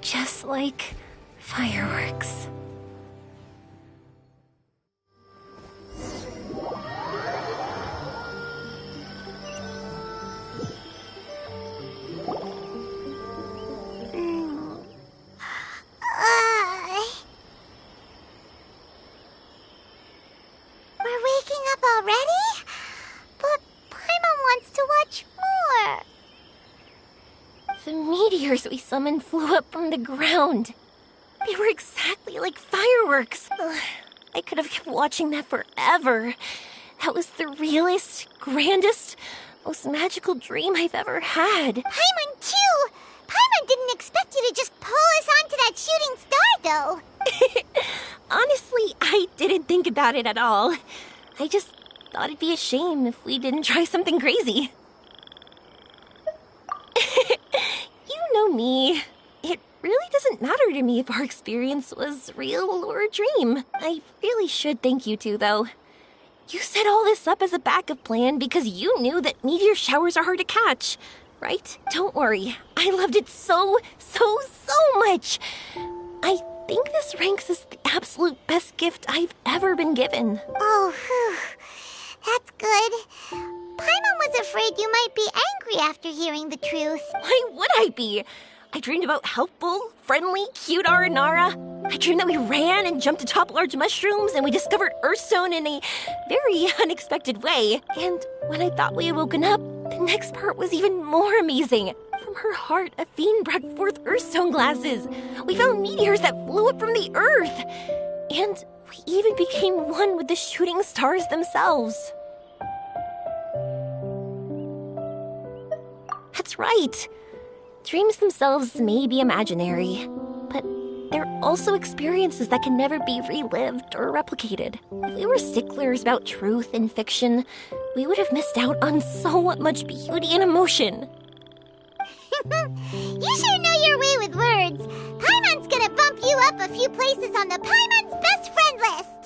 Just like fireworks. We're waking up already? But Paimon wants to watch more. The meteors we summoned flew up from the ground. They were exactly like fireworks. Ugh, I could have kept watching that forever. That was the realest, grandest, most magical dream I've ever had. Paimon too! Paimon didn't expect you to just pull us onto that shooting star, though. Honestly, I didn't think about it at all. I just thought it'd be a shame if we didn't try something crazy. You know me. It really doesn't matter to me if our experience was real or a dream. I really should thank you two, though. You set all this up as a backup plan because you knew that meteor showers are hard to catch, right? Don't worry. I loved it so much. I think this ranks as the absolute best gift I've ever been given. Oh, whew. That's good. Paimon was afraid you might be angry after hearing the truth. Why would I be? I dreamed about helpful, friendly, cute Aranara. I dreamed that we ran and jumped atop large mushrooms and we discovered Earthstone in a very unexpected way. And when I thought we had woken up, the next part was even more amazing. From her heart, a fiend brought forth Earthstone glasses. We found meteors that flew up from the Earth. And we even became one with the shooting stars themselves. That's right. Dreams themselves may be imaginary, but they're also experiences that can never be relived or replicated. If we were sticklers about truth and fiction, we would have missed out on so much beauty and emotion. You sure know your way with words. Paimon's gonna bump you up a few places on the Paimon's best friend list.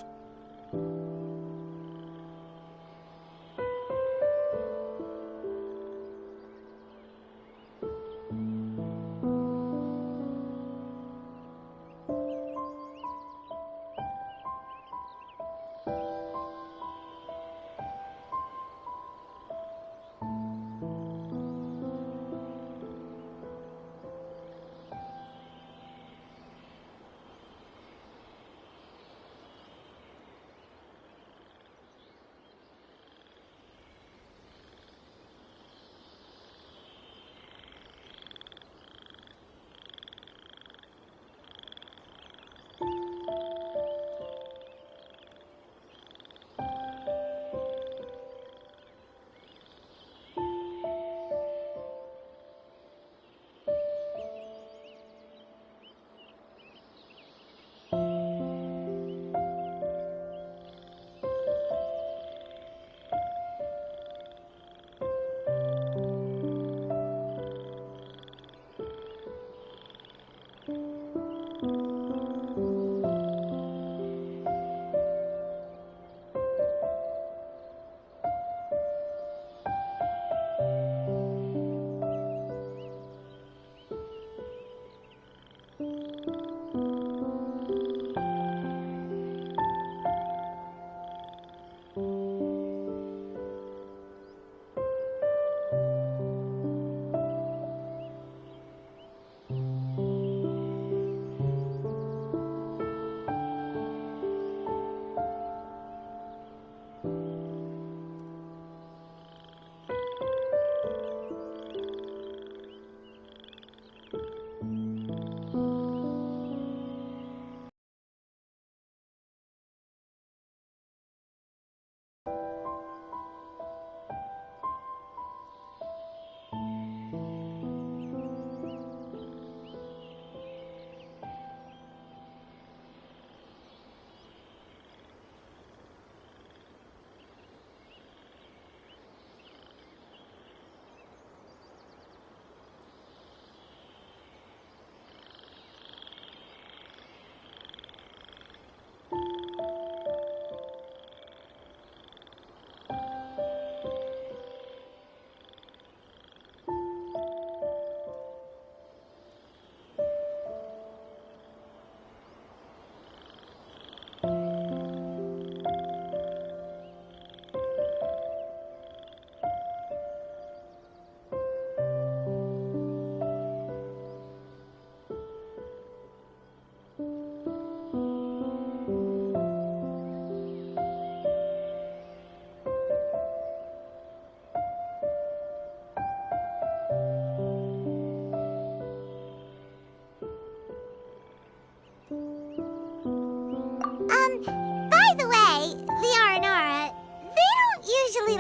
By the way, the Aranara, they don't usually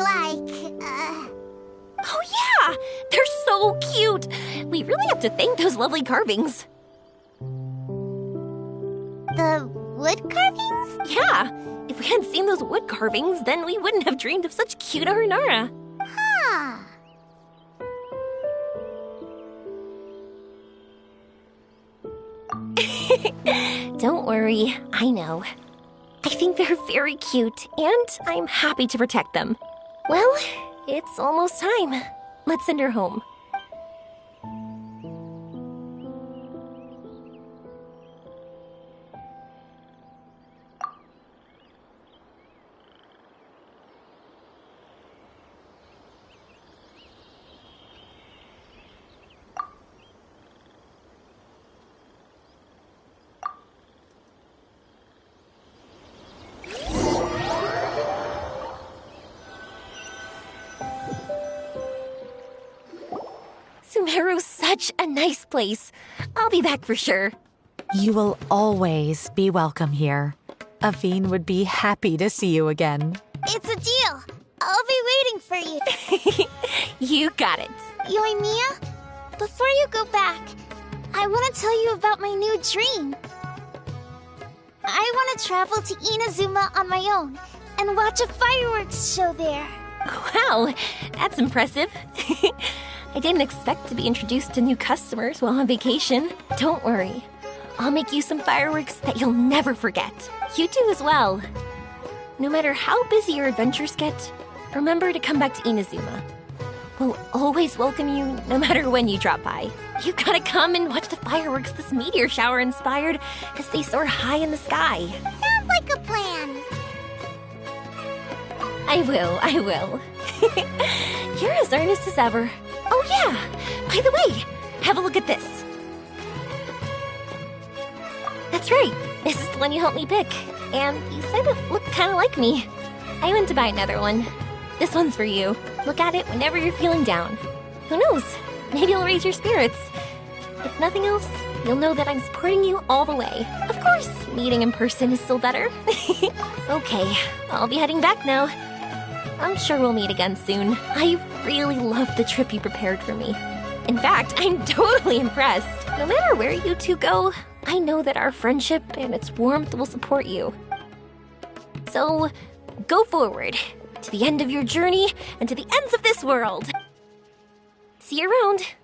Oh yeah! They're so cute! We really have to thank those lovely carvings. the wood carvings? Yeah! If we hadn't seen those wood carvings, then we wouldn't have dreamed of such cute Aranara. Huh. Don't worry, I know. I think they're very cute, and I'm happy to protect them. Well, it's almost time. Let's send her home. Sumeru's such a nice place. I'll be back for sure. You will always be welcome here. Aveen would be happy to see you again. It's a deal. I'll be waiting for you. You got it. Yoimiya, before you go back, I want to tell you about my new dream. I want to travel to Inazuma on my own and watch a fireworks show there. Wow, that's impressive. I didn't expect to be introduced to new customers while on vacation. Don't worry. I'll make you some fireworks that you'll never forget. You do as well. No matter how busy your adventures get, remember to come back to Inazuma. We'll always welcome you no matter when you drop by. You gotta come and watch the fireworks this meteor shower inspired as they soar high in the sky. Sounds like a plan. I will. You're as earnest as ever. Oh yeah, by the way, have a look at this. That's right, this is the one you helped me pick. And you said it looked kinda like me. I went to buy another one. This one's for you. Look at it whenever you're feeling down. Who knows? Maybe it'll raise your spirits. If nothing else, you'll know that I'm supporting you all the way. Of course, meeting in person is still better. Okay, I'll be heading back now. I'm sure we'll meet again soon. I really love the trip you prepared for me. In fact, I'm totally impressed. No matter where you two go, I know that our friendship and its warmth will support you. So, go forward, to the end of your journey and to the ends of this world. See you around.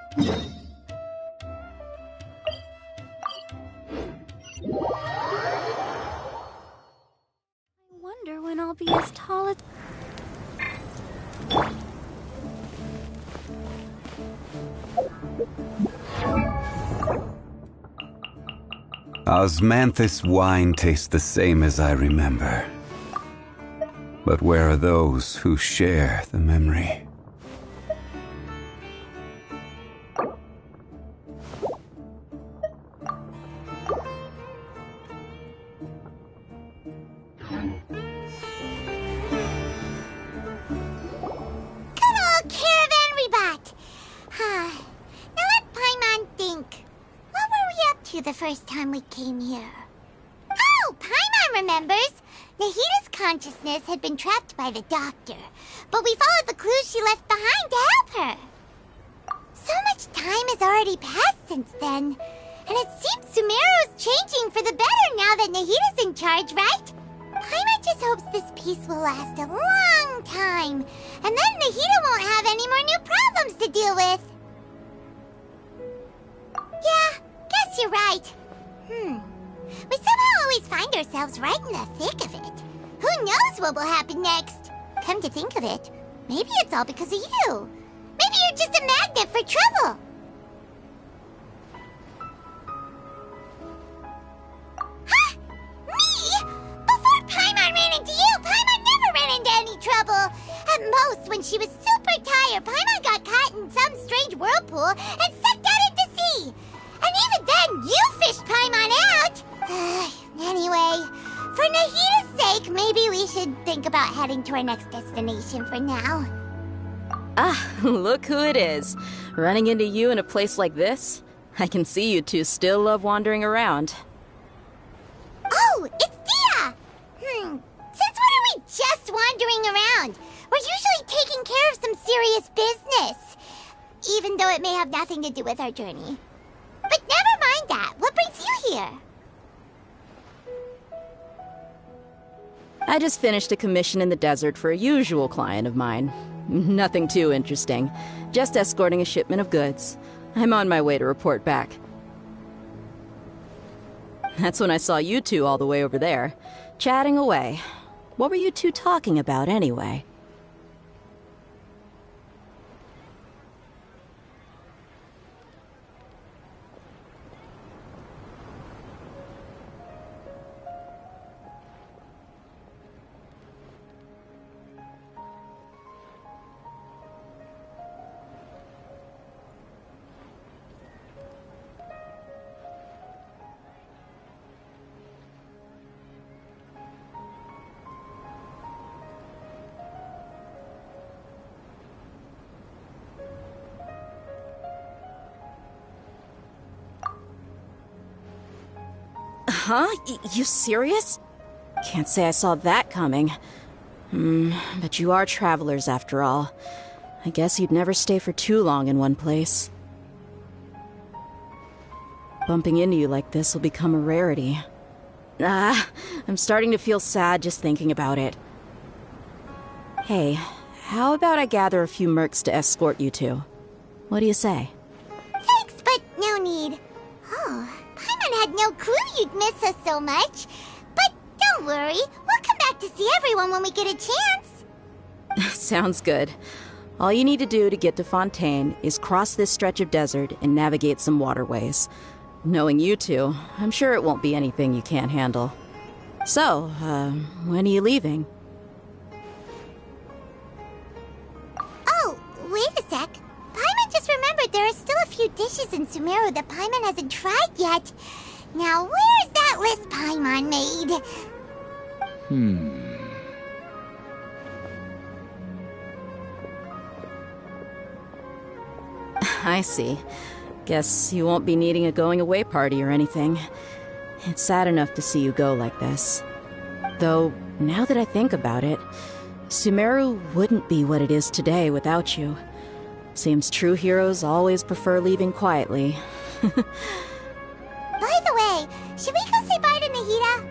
I wonder when I'll be as tall as... Osmanthus wine tastes the same as I remember. But where are those who share the memory? The first time we came here. Oh, Paimon remembers! Nahita's consciousness had been trapped by the doctor, but we followed the clues she left behind to help her. So much time has already passed since then, and it seems Sumeru's changing for the better now that Nahita's in charge, right? Paimon just hopes this peace will last a long time, and then Nahita won't have any more new problems to deal with. Yeah. Guess you're right. We somehow always find ourselves right in the thick of it. Who knows what will happen next? Come to think of it, maybe it's all because of you. Maybe you're just a magnet for trouble. Huh? Me? Before Paimon ran into you, Paimon never ran into any trouble. At most, when she was super tired, Paimon got caught in some strange whirlpool and sucked out into sea. Then you fished Paimon out! Anyway, for Nahida's sake, maybe we should think about heading to our next destination for now. Ah, look who it is. Running into you in a place like this? I can see you two still love wandering around. Oh, it's Dia! Since when are we just wandering around? We're usually taking care of some serious business. Even though it may have nothing to do with our journey. But never mind that. What brings you here? I just finished a commission in the desert for a usual client of mine. Nothing too interesting. Just escorting a shipment of goods. I'm on my way to report back. That's when I saw you two all the way over there, chatting away. What were you two talking about anyway? Huh? You serious? Can't say I saw that coming. But you are travelers after all. I guess you'd never stay for too long in one place. Bumping into you like this will become a rarity. I'm starting to feel sad just thinking about it. Hey, how about I gather a few mercs to escort you two? What do you say? Thanks, but no need. Oh, Paimon had no clue you'd miss us so much. But don't worry, we'll come back to see everyone when we get a chance. Sounds good. All you need to do to get to Fontaine is cross this stretch of desert and navigate some waterways. Knowing you two, I'm sure it won't be anything you can't handle. So, when are you leaving? Oh, wait a sec. Paimon just remembered there are still a few dishes in Sumeru that Paimon hasn't tried yet. Now, where's that list Paimon made? I see. Guess you won't be needing a going-away party or anything. It's sad enough to see you go like this. Though, now that I think about it, Sumeru wouldn't be what it is today without you. Seems true heroes always prefer leaving quietly. By the way, should we go say bye to Nahida?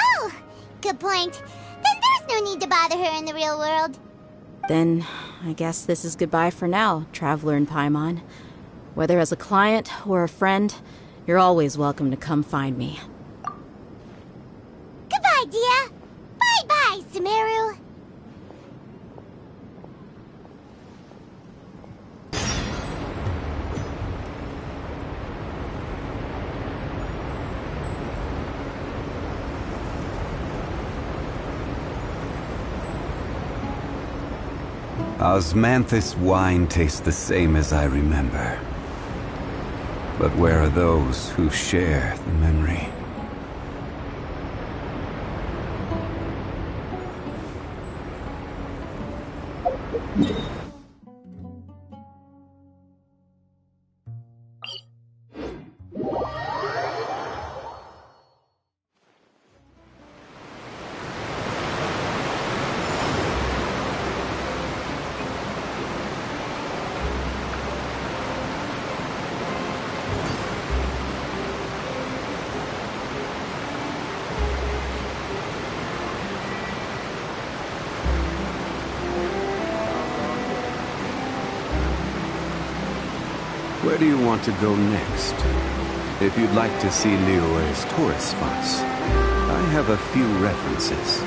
Oh, good point. Then there's no need to bother her in the real world. Then, I guess this is goodbye for now, Traveler in Paimon. Whether as a client or a friend, you're always welcome to come find me. Goodbye, Dia. Bye-bye, Sumeru. Osmanthus wine tastes the same as I remember. But where are those who share the memory? Where do you want to go next? If you'd like to see Liyue's tourist spots, I have a few references.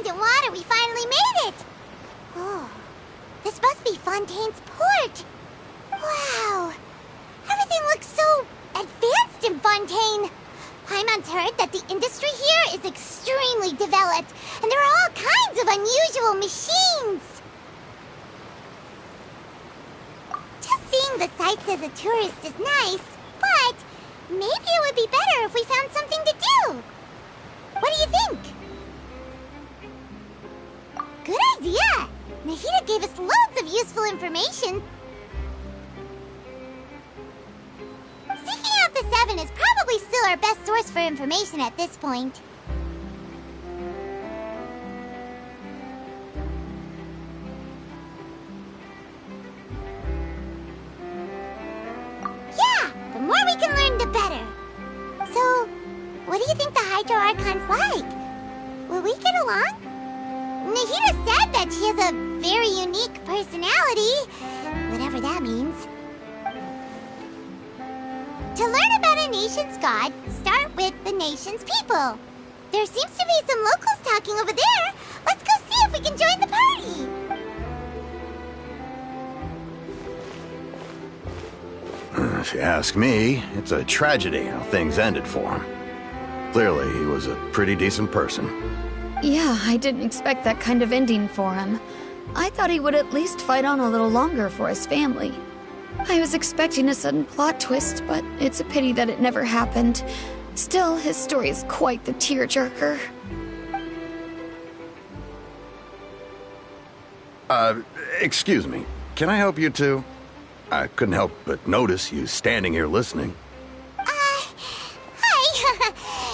stagnant water, we finally made it! Oh, this must be Fontaine's port. Wow, everything looks so advanced in Fontaine. Paimon's heard that the industry here is extremely developed, and there are all kinds of unusual machines. Just seeing the sights as a tourist is nice, but maybe it would be better if we found something to do. What do you think? Good idea! Nahida gave us loads of useful information. Seeking out the Seven is probably still our best source for information at this point. Yeah, the more we can learn, the better. So, what do you think the Hydro Archon's like? Will we get along? Nahida said that she has a very unique personality, whatever that means. To learn about a nation's god, start with the nation's people. There seems to be some locals talking over there. Let's go see if we can join the party. If you ask me, it's a tragedy how things ended for him. Clearly, he was a pretty decent person. Yeah, I didn't expect that kind of ending for him. I thought he would at least fight on a little longer for his family. I was expecting a sudden plot twist, but it's a pity that it never happened. Still, his story is quite the tearjerker. Excuse me. Can I help you two? I couldn't help but notice you standing here listening. Hi.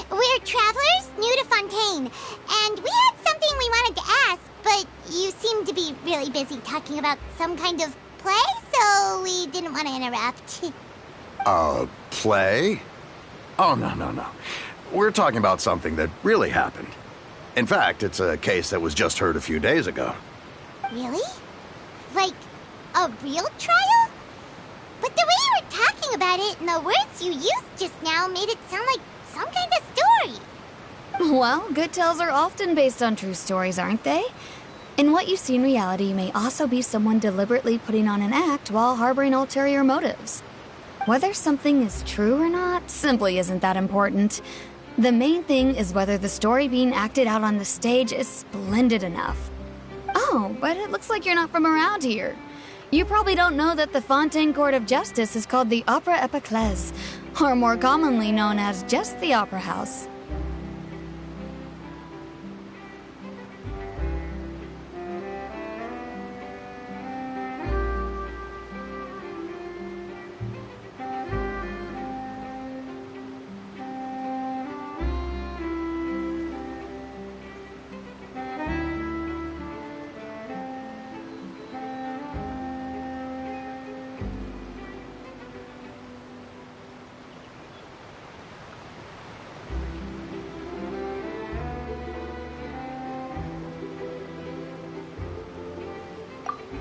We're travelers new to Fontaine, and we had something we wanted to ask, but you seem to be really busy talking about some kind of play, so we didn't want to interrupt. Play? Oh, no. We're talking about something that really happened. In fact, it's a case that was just heard a few days ago. Really? Like, a real trial? But the way you were talking about it and the words you used just now made it sound like some kind of story. Well, good tales are often based on true stories, aren't they? And what you see in reality may also be someone deliberately putting on an act while harboring ulterior motives. Whether something is true or not simply isn't that important. The main thing is whether the story being acted out on the stage is splendid enough. Oh, but it looks like you're not from around here. You probably don't know that the Fontaine Court of Justice is called the Opera Epiclese, or more commonly known as just the Opera House.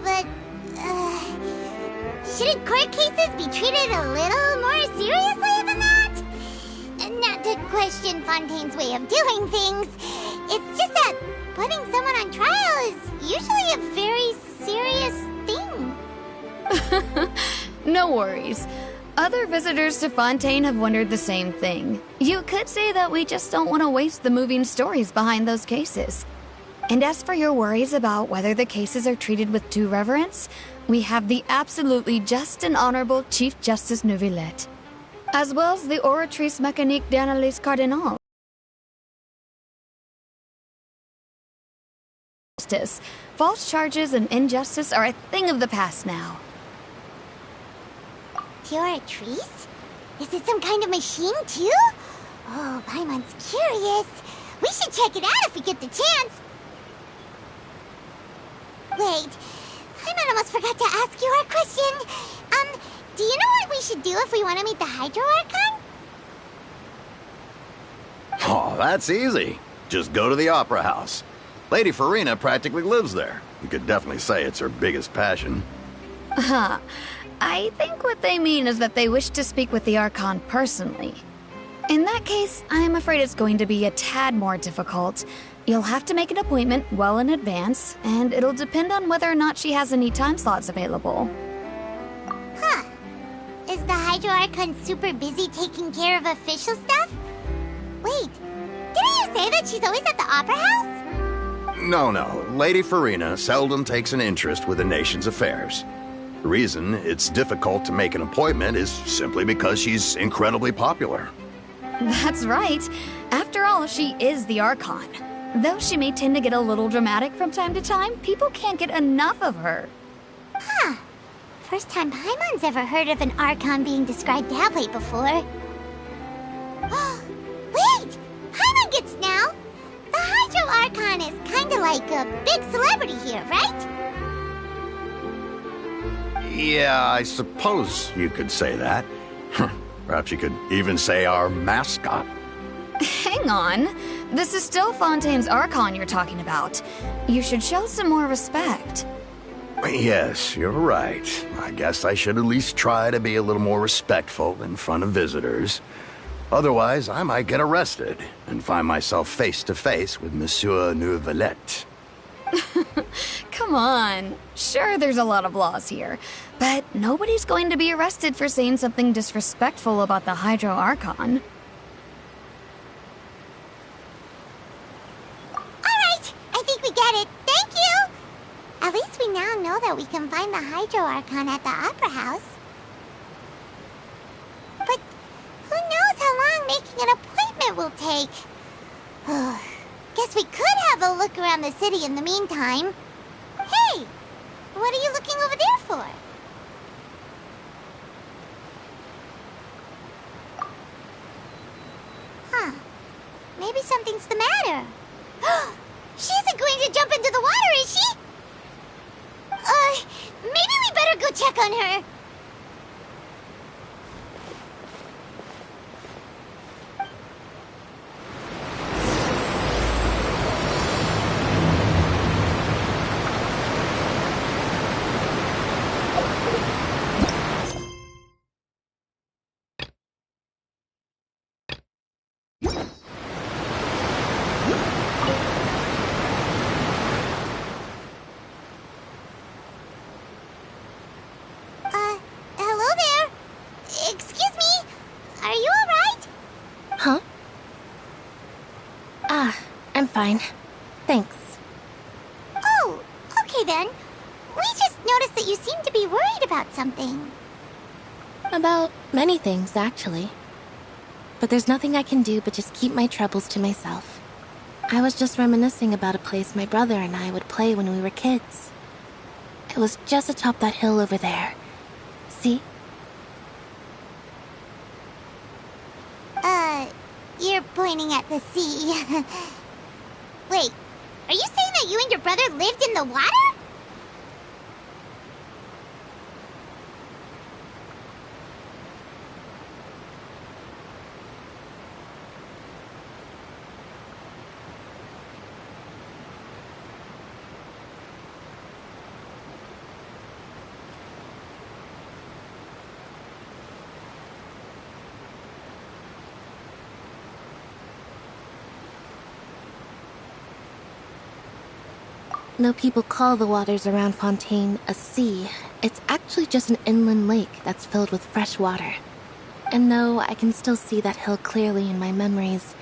But, shouldn't court cases be treated a little more seriously than that? Not to question Fontaine's way of doing things. It's just that putting someone on trial is usually a very serious thing. No worries. Other visitors to Fontaine have wondered the same thing. You could say that we just don't want to waste the moving stories behind those cases. And as for your worries about whether the cases are treated with due reverence, we have the absolutely just and honorable Chief Justice Neuvillette, as well as the Oratrice Mécanique d'Analyse Cardinal. False charges and injustice are a thing of the past now. The Oratrice? Is it some kind of machine, too? Oh, Paimon's curious. We should check it out if we get the chance. Wait, Paimon almost forgot to ask you our question. Do you know what we should do if we want to meet the Hydro Archon? Oh, that's easy. Just go to the Opera House. Lady Farina practically lives there. You could definitely say it's her biggest passion. I think what they mean is that they wish to speak with the Archon personally. In that case, I'm afraid it's going to be a tad more difficult. You'll have to make an appointment well in advance, and it'll depend on whether or not she has any time slots available. Huh. Is the Hydro Archon super busy taking care of official stuff? Wait, didn't you say that she's always at the Opera House? No. Lady Farina seldom takes an interest with the nation's affairs. The reason it's difficult to make an appointment is simply because she's incredibly popular. That's right. After all, she is the Archon. Though she may tend to get a little dramatic from time to time, people can't get enough of her. Huh. First time Paimon's ever heard of an Archon being described that way before. Wait! Paimon gets now! The Hydro Archon is kinda like a big celebrity here, right? Yeah, I suppose you could say that. Perhaps you could even say our mascot. Hang on. This is still Fontaine's Archon you're talking about. You should show some more respect. Yes, you're right. I guess I should at least try to be a little more respectful in front of visitors. Otherwise, I might get arrested and find myself face to face with Monsieur Neuvillette. Come on. Sure, there's a lot of laws here, but nobody's going to be arrested for saying something disrespectful about the Hydro Archon. Alright, I think we get it. Thank you! At least we now know that we can find the Hydro Archon at the Opera House. But who knows how long making an appointment will take? Guess we could have a look around the city in the meantime. Hey! What are you looking over there for? Huh. Maybe something's the matter. She isn't going to jump into the water, is she? Maybe we better go check on her. Hello there. Excuse me. Are you alright? Huh? I'm fine. Thanks. Oh, okay then. We just noticed that you seem to be worried about something. About many things, actually. But there's nothing I can do but just keep my troubles to myself. I was just reminiscing about a place my brother and I would play when we were kids. It was just atop that hill over there. See? You're pointing at the sea. Wait, are you saying that you and your brother lived in the water? No people call the waters around Fontaine a sea. It's actually just an inland lake that's filled with fresh water. And no, I can still see that hill clearly in my memories.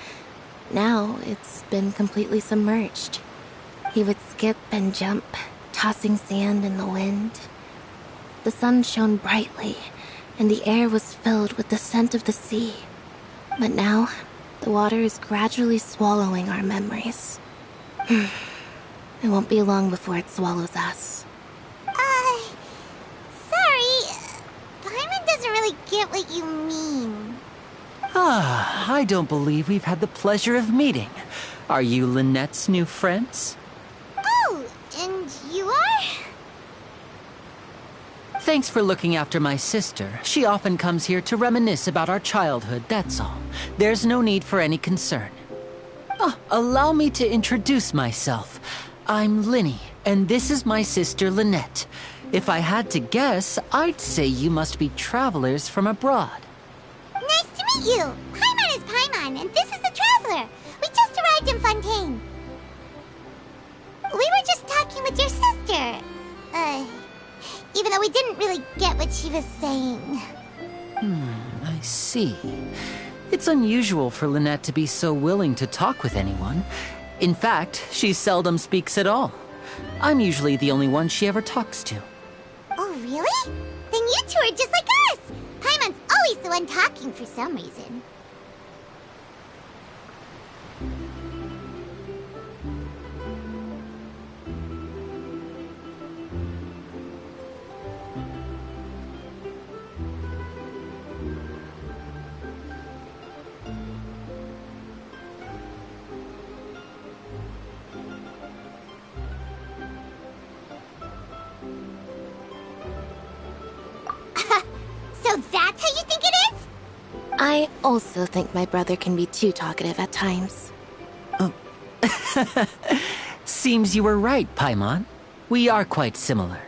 Now, it's been completely submerged. He would skip and jump, tossing sand in the wind. The sun shone brightly, and the air was filled with the scent of the sea. But now, the water is gradually swallowing our memories. It won't be long before it swallows us. Sorry. Paimon doesn't really get what you mean. I don't believe we've had the pleasure of meeting. Are you Lynette's new friends? Oh, and you are? Thanks for looking after my sister. She often comes here to reminisce about our childhood, that's all. There's no need for any concern. Allow me to introduce myself. I'm Linny, and this is my sister Lynette. If I had to guess, I'd say you must be travelers from abroad. Nice to meet you. Paimon is Paimon. in Fontaine? We were just talking with your sister. Even though we didn't really get what she was saying. I see. It's unusual for Lynette to be so willing to talk with anyone. In fact, she seldom speaks at all. I'm usually the only one she ever talks to. Oh, really? Then you two are just like us! Paimon's always the one talking for some reason. So that's how you think it is? I also think my brother can be too talkative at times. Seems you were right, Paimon. We are quite similar.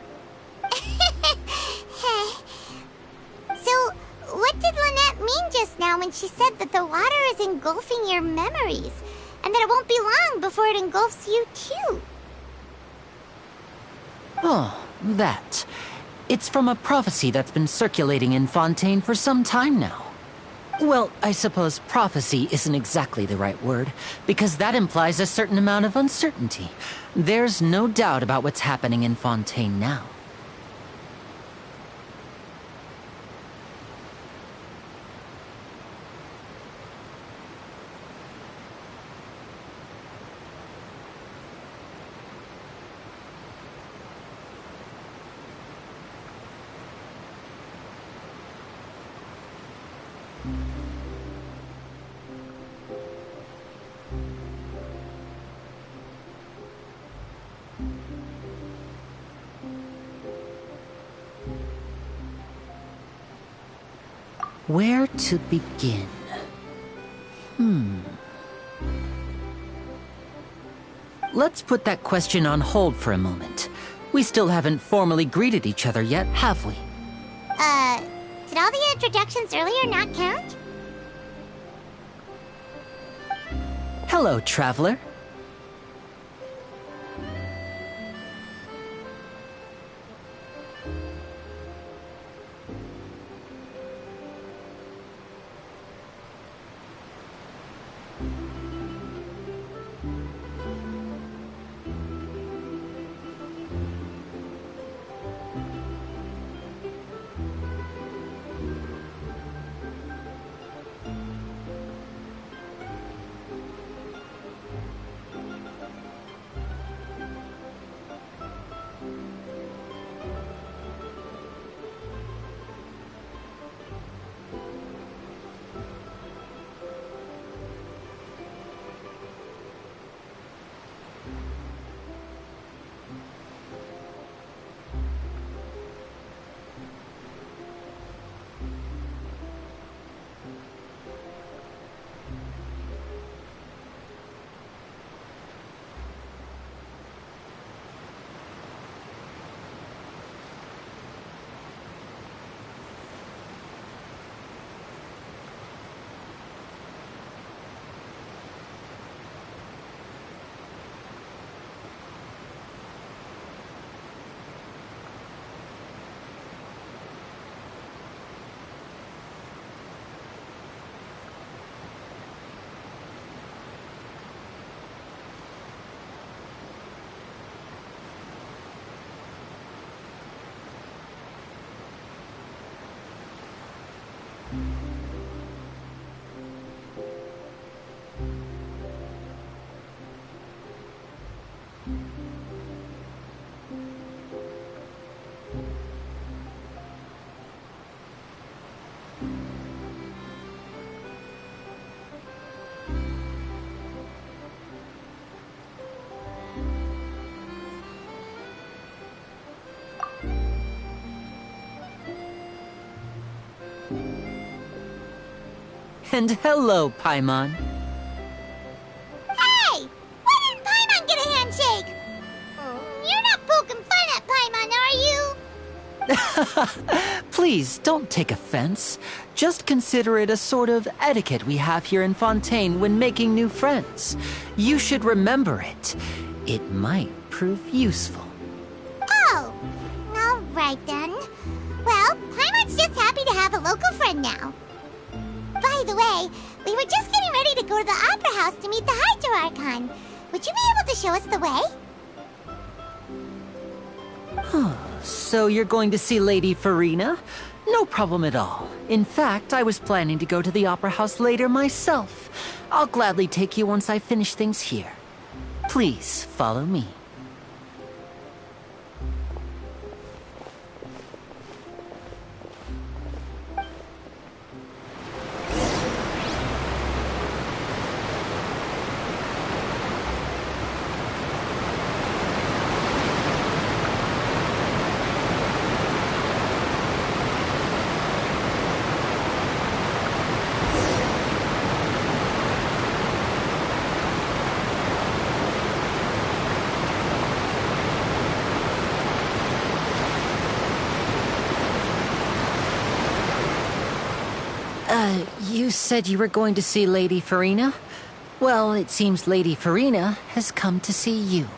So, what did Lynette mean just now when she said that the water is engulfing your memories, and that it won't be long before it engulfs you too? Oh, that. It's from a prophecy that's been circulating in Fontaine for some time now. Well, I suppose prophecy isn't exactly the right word, because that implies a certain amount of uncertainty. There's no doubt about what's happening in Fontaine now. Where to begin? Let's put that question on hold for a moment. We still haven't formally greeted each other yet, have we? Did all the introductions earlier not count? Hello, traveler. And hello, Paimon. Hey! Why didn't Paimon get a handshake? You're not poking fun at Paimon, are you? Please, don't take offense. Just consider it a sort of etiquette we have here in Fontaine when making new friends. You should remember it. It might prove useful. Oh, all right then. Well, Paimon's just happy to have a local friend now. By the way, we were just getting ready to go to the Opera House to meet the Hydro Archon. Would you be able to show us the way? So you're going to see Lady Farina? No problem at all. In fact, I was planning to go to the Opera House later myself. I'll gladly take you once I finish things here. Please follow me. You said you were going to see Lady Farina? Well, it seems Lady Farina has come to see you.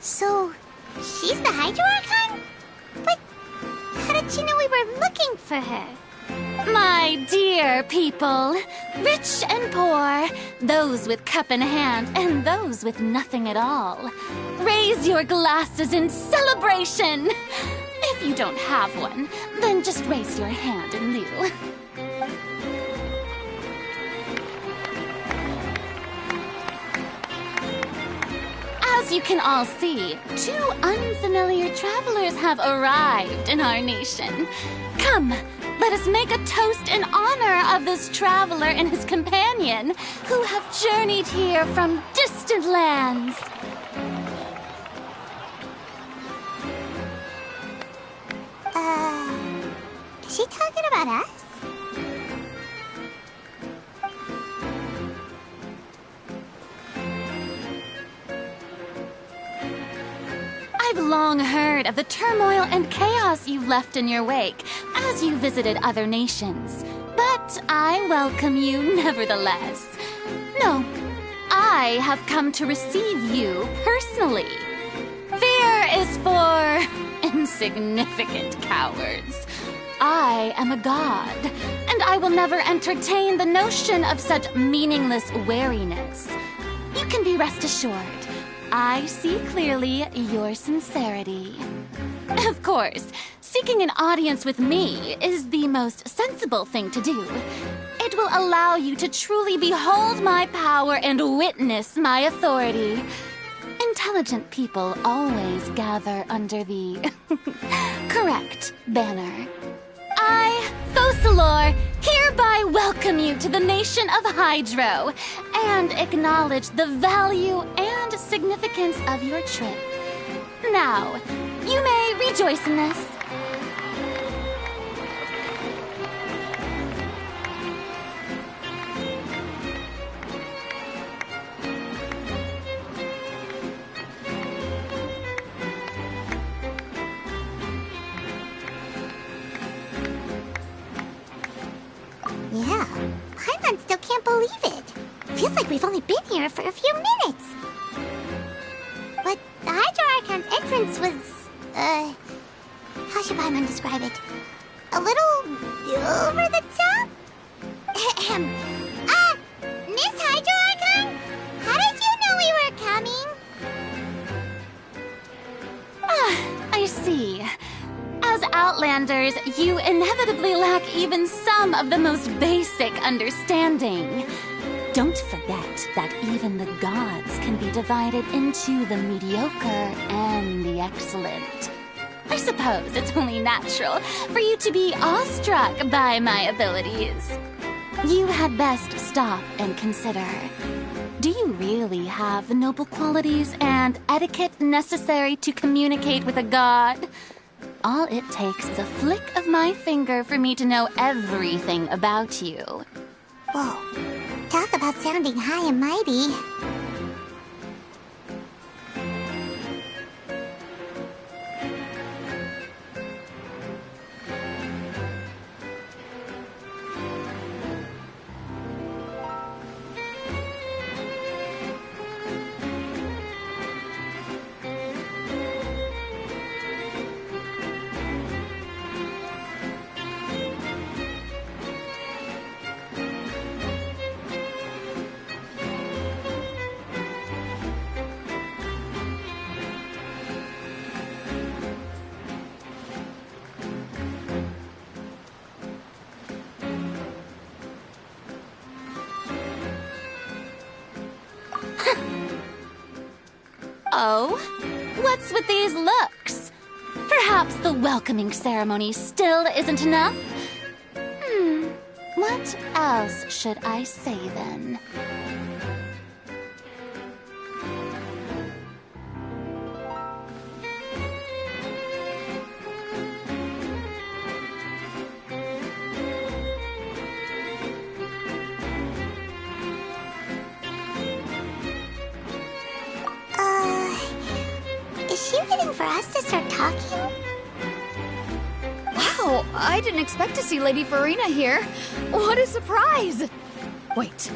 So, she's the Hydro Archon? But how did she know we were looking for her? My dear people, rich and poor, those with cup in hand and those with nothing at all, raise your glasses in celebration. If you don't have one, then just raise your hand in lieu. As you can all see, two unfamiliar travelers have arrived in our nation. Come, let us make a toast in honor of this traveler and his companion who have journeyed here from distant lands. Is she talking about us? I've long heard of the turmoil and chaos you've left in your wake as you visited other nations. But I welcome you nevertheless. No, I have come to receive you personally. Fear is for insignificant cowards. I am a god, and I will never entertain the notion of such meaningless wariness. You can be rest assured. I see clearly your sincerity. Of course, seeking an audience with me is the most sensible thing to do. It will allow you to truly behold my power and witness my authority. Intelligent people always gather under the correct banner. I, Focalor, hereby welcome you to the nation of Hydro and acknowledge the value and significance of your trip. Now, you may rejoice in this. Yeah, Paimon still can't believe it. Feels like we've only been here for a few minutes. But the Hydro Archon's entrance was, how should Paimon describe it? A little over the top? Miss Hydro Archon? How did you know we were coming? I see. As Outlanders, you inevitably lack even some of the most basic understanding. Don't forget that even the gods can be divided into the mediocre and the excellent. I suppose it's only natural for you to be awestruck by my abilities. You had best stop and consider. Do you really have the noble qualities and etiquette necessary to communicate with a god? All it takes is a flick of my finger for me to know everything about you. Whoa. Talk about sounding high and mighty. Oh? What's with these looks? Perhaps the welcoming ceremony still isn't enough? What else should I say then? Is she waiting for us to start talking? Wow, I didn't expect to see Lady Farina here. What a surprise! Wait,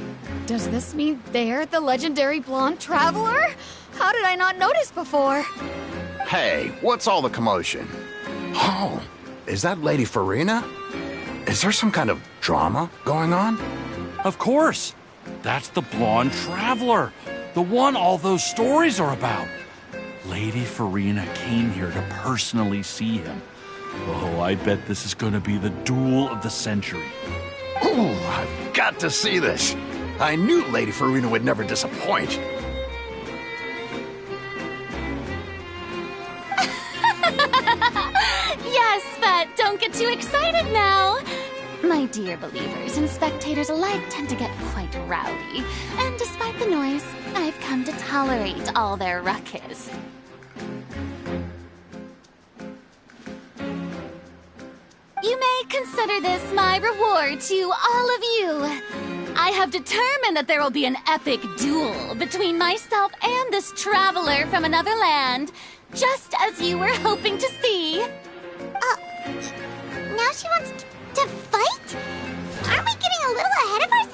does this mean they're the legendary blonde traveler? How did I not notice before? Hey, what's all the commotion? Oh, is that Lady Farina? Is there some kind of drama going on? Of course. That's the blonde traveler. The one all those stories are about. Lady Farina came here to personally see him. Oh, I bet this is going to be the duel of the century. Ooh, I've got to see this. I knew Lady Farina would never disappoint. Yes, but don't get too excited now. My dear believers and spectators alike tend to get quite rowdy, and despite the noise, I've come to tolerate all their ruckus. You may consider this my reward to all of you. I have determined that there will be an epic duel between myself and this traveler from another land, just as you were hoping to see. Now she wants to fight? Aren't we getting a little ahead of ourselves?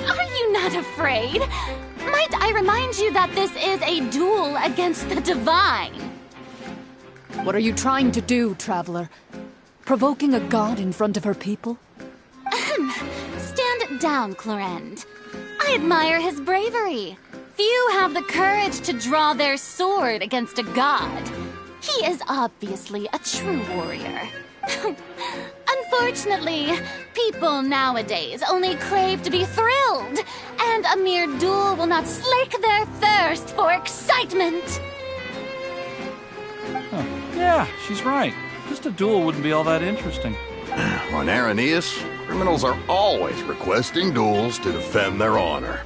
Are you not afraid? Might I remind you that this is a duel against the divine? What are you trying to do, traveler? Provoking a god in front of her people? Stand down, Clorend. I admire his bravery. Few have the courage to draw their sword against a god. He is obviously a true warrior. Unfortunately, people nowadays only crave to be thrilled, and a mere duel will not slake their thirst for excitement. Huh. Yeah, she's right. Just a duel wouldn't be all that interesting. On Araneus, criminals are always requesting duels to defend their honor.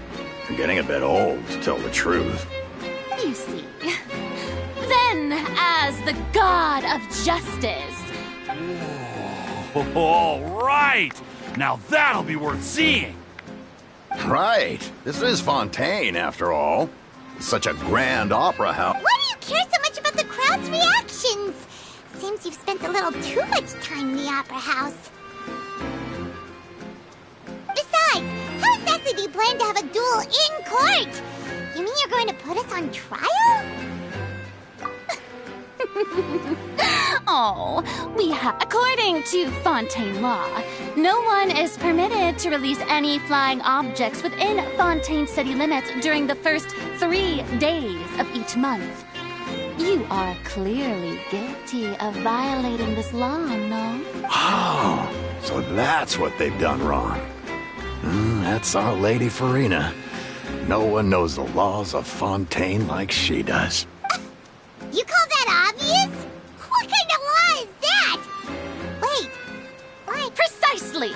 I'm getting a bit old, to tell the truth. You see. Then, as the god of justice... All right! Now that'll be worth seeing! Right. This is Fontaine, after all. Such a grand opera house. Why do you care so much about the crowd's reactions? Seems you've spent a little too much time in the opera house. Besides, how exactly do you plan to have a duel in court? You mean you're going to put us on trial? Oh, according to Fontaine law, no one is permitted to release any flying objects within Fontaine city limits during the first 3 days of each month. You are clearly guilty of violating this law, no? Oh, so that's what they've done wrong. That's our Lady Farina. No one knows the laws of Fontaine like she does. You call that obvious? What kind of law is that? Wait, what? Precisely!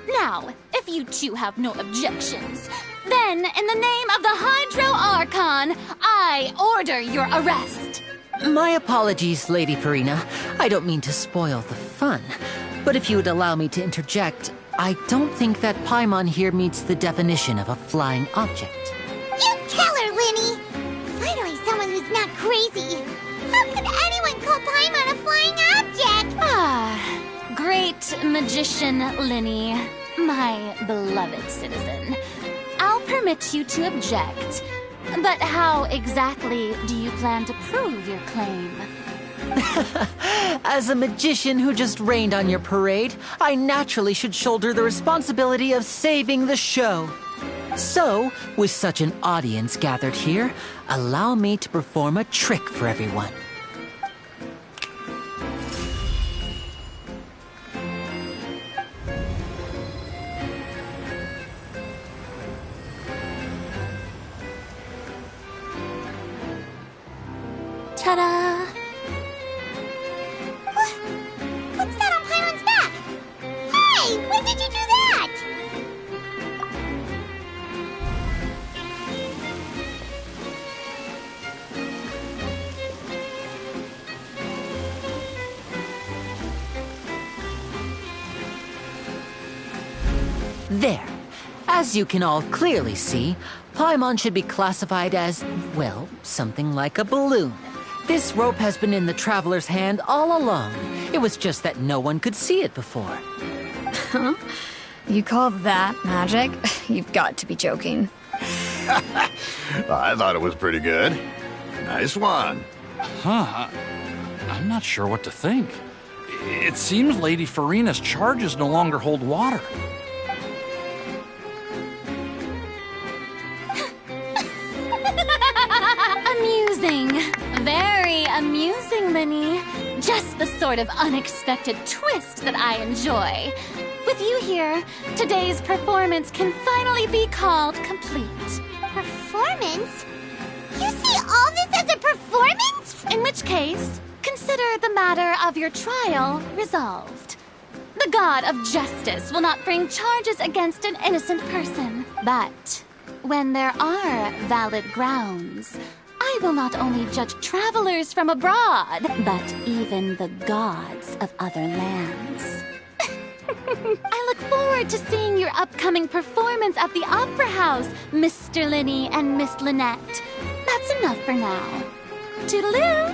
Now, if you two have no objections, then in the name of the Hydro Archon, I order your arrest. My apologies, Lady Farina. I don't mean to spoil the fun. But if you would allow me to interject, I don't think that Paimon here meets the definition of a flying object. You tell her, Linny! Finally someone who's not crazy. How could anyone call Paimon a flying object? Ah, great magician Linny, my beloved citizen. I'll permit you to object, but how exactly do you plan to prove your claim? As a magician who just rained on your parade, I naturally should shoulder the responsibility of saving the show. So, with such an audience gathered here, allow me to perform a trick for everyone. Ta-da! What's that on Paimon's back? Hey, when did you do that? There. As you can all clearly see, Paimon should be classified as, well, something like a balloon. This rope has been in the Traveler's hand all along. It was just that no one could see it before. Huh? You call that magic? You've got to be joking. I thought it was pretty good. Nice one. Huh. I'm not sure what to think. It seems Lady Farina's charges no longer hold water. Amusing. Very amusing, Linny. Just the sort of unexpected twist that I enjoy. With you here, today's performance can finally be called complete. Performance? You see all this as a performance? In which case, consider the matter of your trial resolved. The god of justice will not bring charges against an innocent person. But when there are valid grounds, I will not only judge travelers from abroad, but even the gods of other lands. I look forward to seeing your upcoming performance at the Opera House, Mr. Linny and Miss Lynette. That's enough for now. Toodaloo!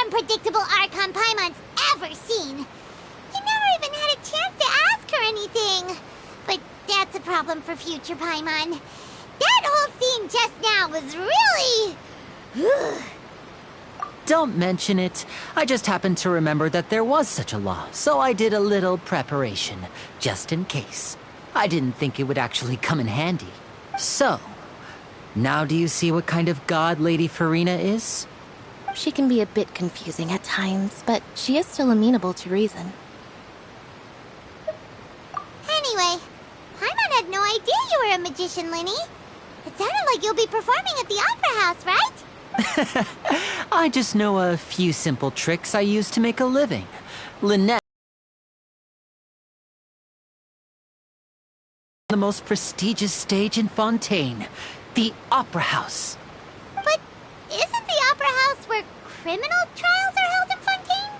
Unpredictable Archon Paimon's ever seen. You never even had a chance to ask her anything. But that's a problem for future Paimon. That whole scene just now was really... Don't mention it. I just happened to remember that there was such a law, so I did a little preparation, just in case. I didn't think it would actually come in handy. So, now do you see what kind of god Lady Farina is? She can be a bit confusing at times, but she is still amenable to reason. Anyway, Paimon had no idea you were a magician, Linny. It sounded like you'll be performing at the Opera House, right? I just know a few simple tricks I use to make a living. Lynette, the most prestigious stage in Fontaine, the Opera House. But isn't the Opera House where criminal trials are held in Fontaine?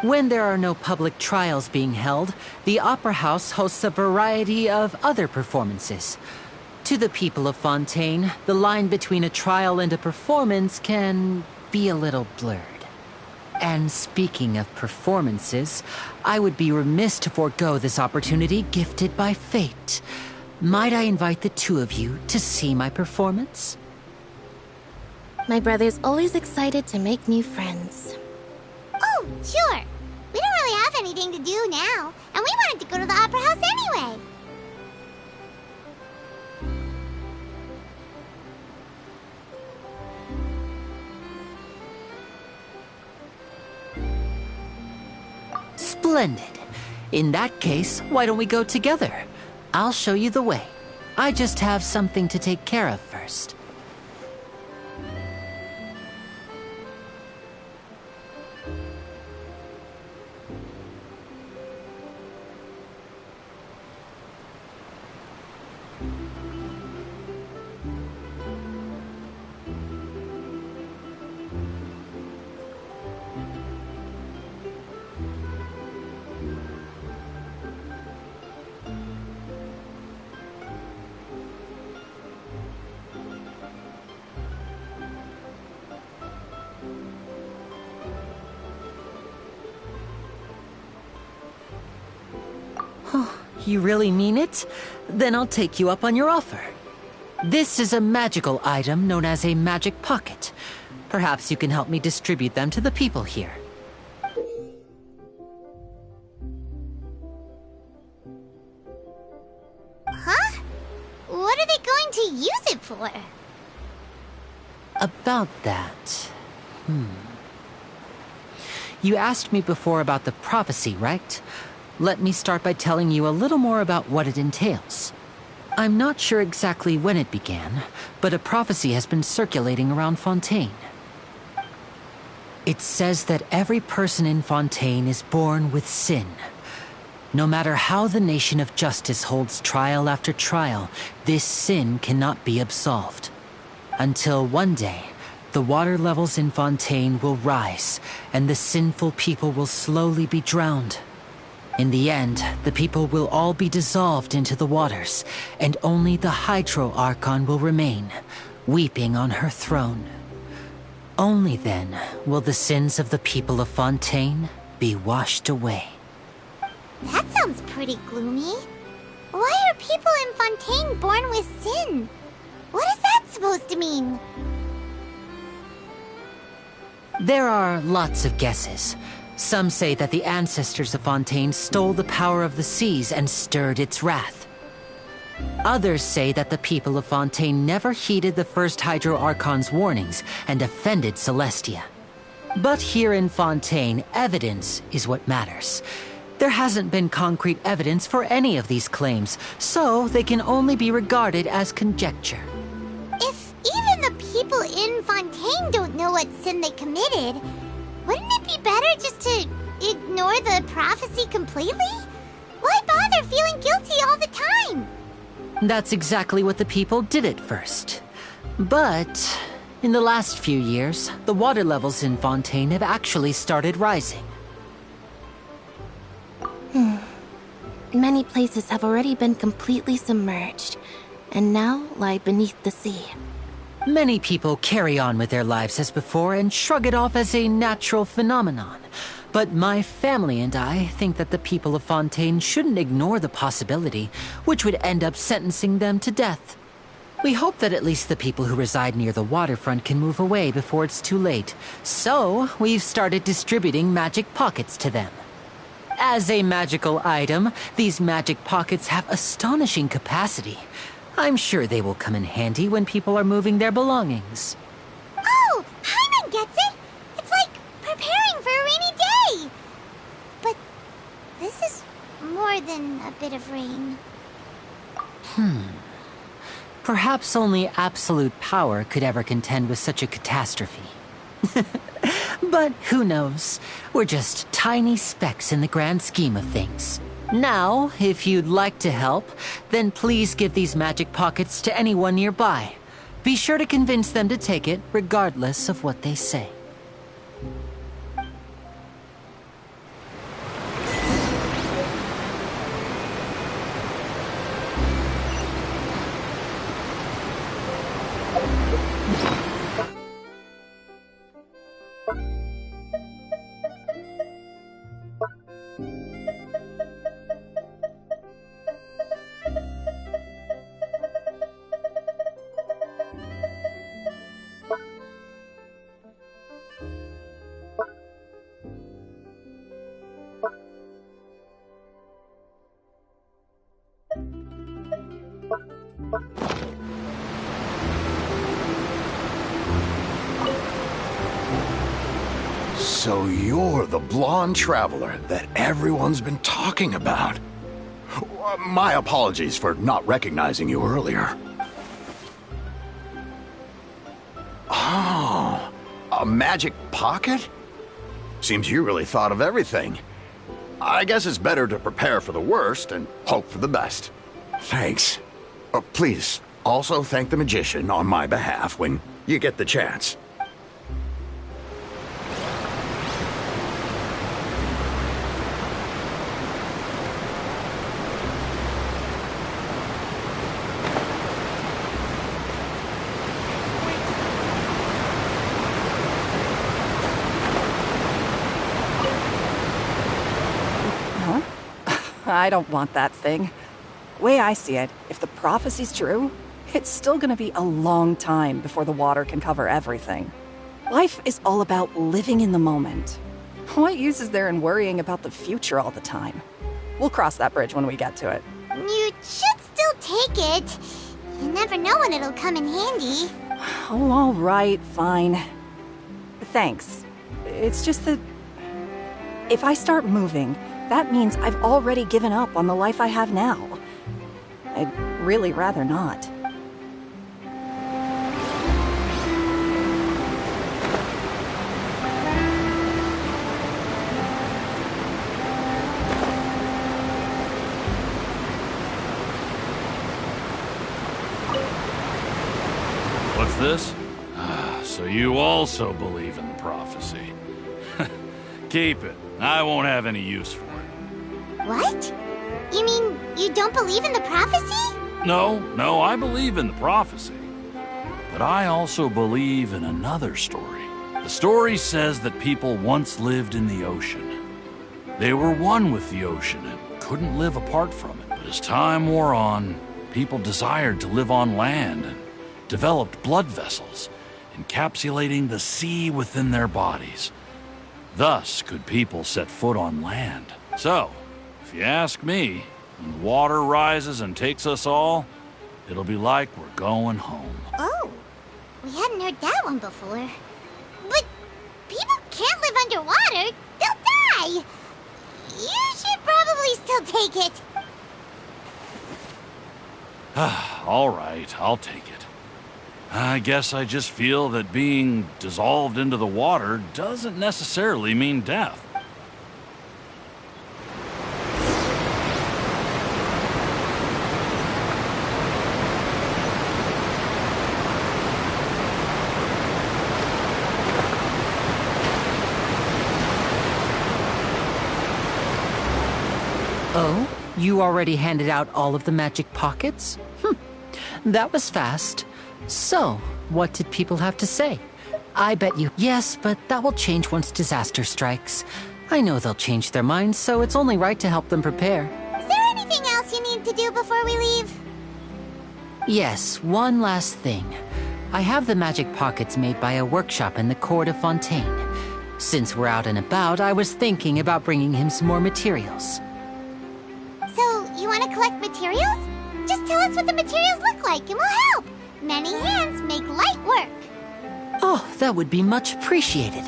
When there are no public trials being held, the Opera House hosts a variety of other performances. To the people of Fontaine, the line between a trial and a performance can be a little blurred. And speaking of performances, I would be remiss to forego this opportunity gifted by fate. Might I invite the two of you to see my performance? My brother's always excited to make new friends. Oh, sure. We don't really have anything to do now, and we wanted to go to the Opera House anyway. Splendid. In that case, why don't we go together? I'll show you the way. I just have something to take care of first. You really mean it? Then I'll take you up on your offer. This is a magical item known as a magic pocket. Perhaps you can help me distribute them to the people here. Huh? What are they going to use it for? About that... You asked me before about the prophecy, right? Let me start by telling you a little more about what it entails. I'm not sure exactly when it began, but a prophecy has been circulating around Fontaine. It says that every person in Fontaine is born with sin. No matter how the nation of justice holds trial after trial, this sin cannot be absolved. Until one day, the water levels in Fontaine will rise, and the sinful people will slowly be drowned. In the end, the people will all be dissolved into the waters, and only the Hydro Archon will remain, weeping on her throne. Only then will the sins of the people of Fontaine be washed away. That sounds pretty gloomy. Why are people in Fontaine born with sin? What is that supposed to mean? There are lots of guesses. Some say that the ancestors of Fontaine stole the power of the seas and stirred its wrath. Others say that the people of Fontaine never heeded the first Hydro Archon's warnings and offended Celestia. But here in Fontaine, evidence is what matters. There hasn't been concrete evidence for any of these claims, so they can only be regarded as conjecture. If even the people in Fontaine don't know what sin they committed, wouldn't it be better just to ignore the prophecy completely? Why bother feeling guilty all the time? That's exactly what the people did at first. But in the last few years, the water levels in Fontaine have actually started rising. Many places have already been completely submerged, and now lie beneath the sea. Many people carry on with their lives as before and shrug it off as a natural phenomenon. But my family and I think that the people of Fontaine shouldn't ignore the possibility, which would end up sentencing them to death. We hope that at least the people who reside near the waterfront can move away before it's too late. So, we've started distributing magic pockets to them. As a magical item, these magic pockets have astonishing capacity. I'm sure they will come in handy when people are moving their belongings. Oh, Paimon gets it! It's like preparing for a rainy day! But this is more than a bit of rain. Perhaps only absolute power could ever contend with such a catastrophe. But who knows? We're just tiny specks in the grand scheme of things. Now, if you'd like to help, then please give these magic pockets to anyone nearby. Be sure to convince them to take it, regardless of what they say. So you're the blonde traveler that everyone's been talking about. My apologies for not recognizing you earlier. Oh, a magic pocket? Seems you really thought of everything. I guess it's better to prepare for the worst and hope for the best. Thanks. Please, also thank the magician on my behalf when you get the chance. I don't want that thing. Way I see it, if the prophecy's true, it's still gonna be a long time before the water can cover everything. Life is all about living in the moment. What use is there in worrying about the future all the time? We'll cross that bridge when we get to it. You should still take it. You never know when it'll come in handy. Oh, all right, fine. Thanks. It's just that if I start moving, that means I've already given up on the life I have now. I'd really rather not. What's this? So you also believe in the prophecy. Keep it. I won't have any use for it. What? You mean you don't believe in the prophecy? No, I believe in the prophecy. But I also believe in another story. The story says that people once lived in the ocean. They were one with the ocean and couldn't live apart from it. But as time wore on, people desired to live on land and developed blood vessels, encapsulating the sea within their bodies. Thus could people set foot on land. So, if you ask me, when the water rises and takes us all, it'll be like we're going home. Oh, we hadn't heard that one before. But people can't live underwater. They'll die. You should probably still take it. All right, I'll take it. I guess I just feel that being dissolved into the water doesn't necessarily mean death. Oh? You already handed out all of the magic pockets? That was fast. So, what did people have to say? I bet you yes, but that will change once disaster strikes. I know they'll change their minds, so it's only right to help them prepare. Is there anything else you need to do before we leave? Yes, one last thing. I have the magic pockets made by a workshop in the court of Fontaine. Since we're out and about, I was thinking about bringing him some more materials. So, you want to collect materials? Just tell us what the materials look like and we'll help. Many hands make light work. Oh, that would be much appreciated.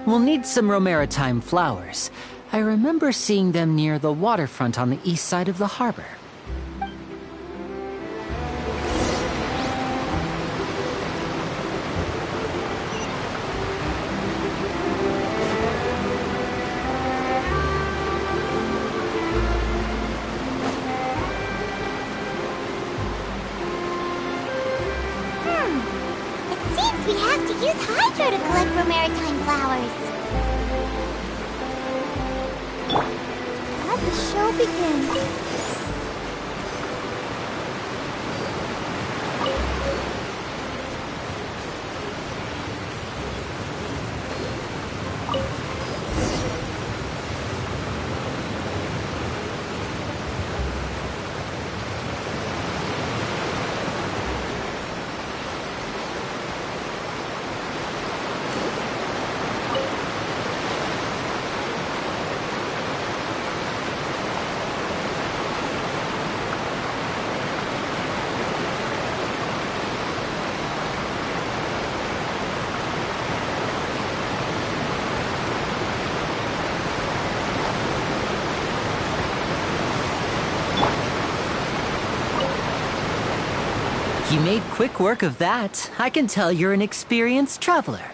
We'll need some Romaritime flowers. I remember seeing them near the waterfront on the east side of the harbor. We have to use Hydro to collect Romaritime flowers. Let the show begin. You made quick work of that. I can tell you're an experienced traveler.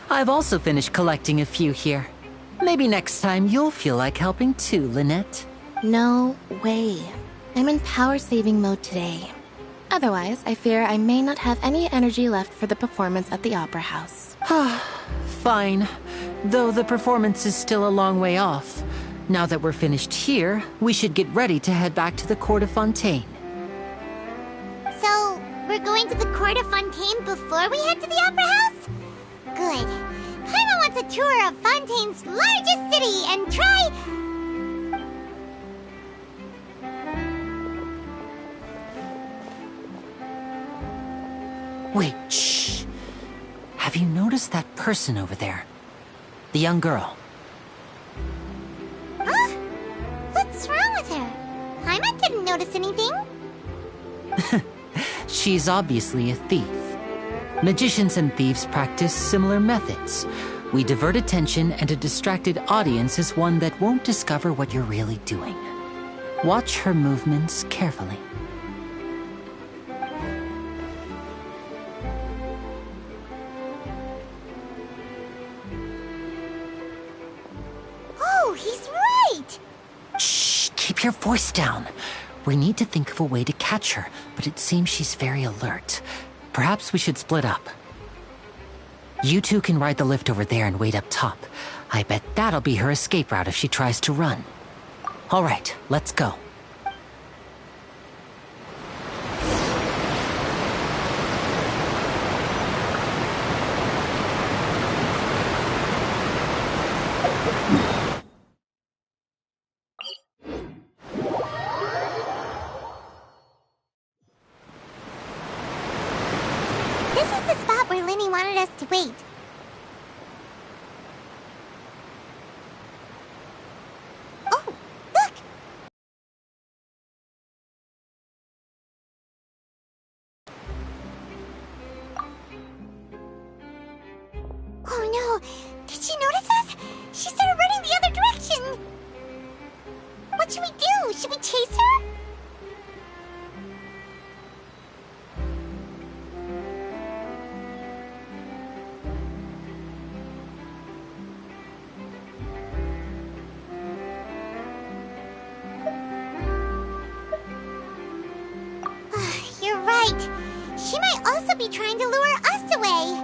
I've also finished collecting a few here. Maybe next time you'll feel like helping too, Lynette. No way. I'm in power-saving mode today. Otherwise, I fear I may not have any energy left for the performance at the Opera House. Fine. Though the performance is still a long way off. Now that we're finished here, we should get ready to head back to the Court of Fontaine. So, we're going to the Court of Fontaine before we head to the Opera House? Good. Paimon wants a tour of Fontaine's largest city and try... Wait, shh. Have you noticed that person over there? The young girl. Huh? What's wrong with her? Paimon didn't notice anything. She's obviously a thief. Magicians and thieves practice similar methods. We divert attention, and a distracted audience is one that won't discover what you're really doing. Watch her movements carefully. Oh, he's right! Shh, keep your voice down. We need to think of a way to catch her, but it seems she's very alert. Perhaps we should split up. You two can ride the lift over there and wait up top. I bet that'll be her escape route if she tries to run. All right, let's go. This is the spot where Linny wanted us to wait. Oh, look! Oh no! Did she notice us? She started running the other direction! What should we do? Should we chase her? You're right. She might also be trying to lure us away.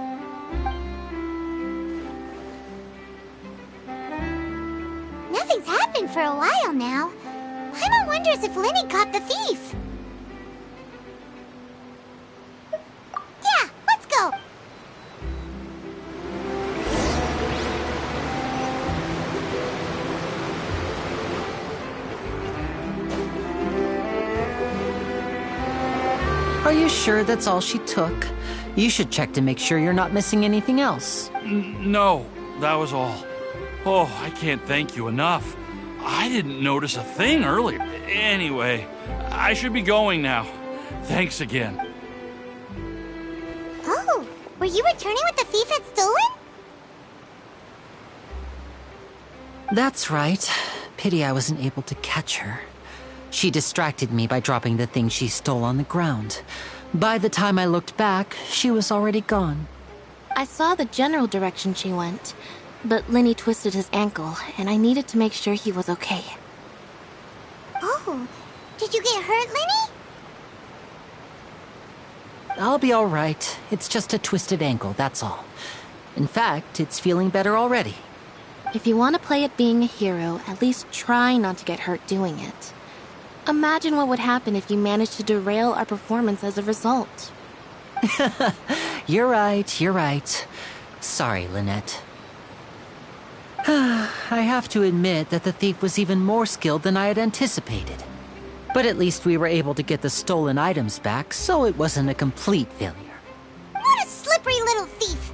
Nothing's happened for a while now. Paimon wonders if Linny caught the thief. Yeah, let's go. Are you sure that's all she took? You should check to make sure you're not missing anything else. No, that was all. Oh, I can't thank you enough. I didn't notice a thing earlier. Anyway, I should be going now. Thanks again. Oh, were you returning what the thief had stolen? That's right. Pity I wasn't able to catch her. She distracted me by dropping the thing she stole on the ground. By the time I looked back, she was already gone. I saw the general direction she went, but Linny twisted his ankle, and I needed to make sure he was okay. Oh, did you get hurt, Linny? I'll be all right. It's just a twisted ankle, that's all. In fact, it's feeling better already. If you want to play at being a hero, at least try not to get hurt doing it. Imagine what would happen if you managed to derail our performance as a result. You're right. Sorry, Lynette. I have to admit that the thief was even more skilled than I had anticipated. But at least we were able to get the stolen items back, so it wasn't a complete failure. What a slippery little thief.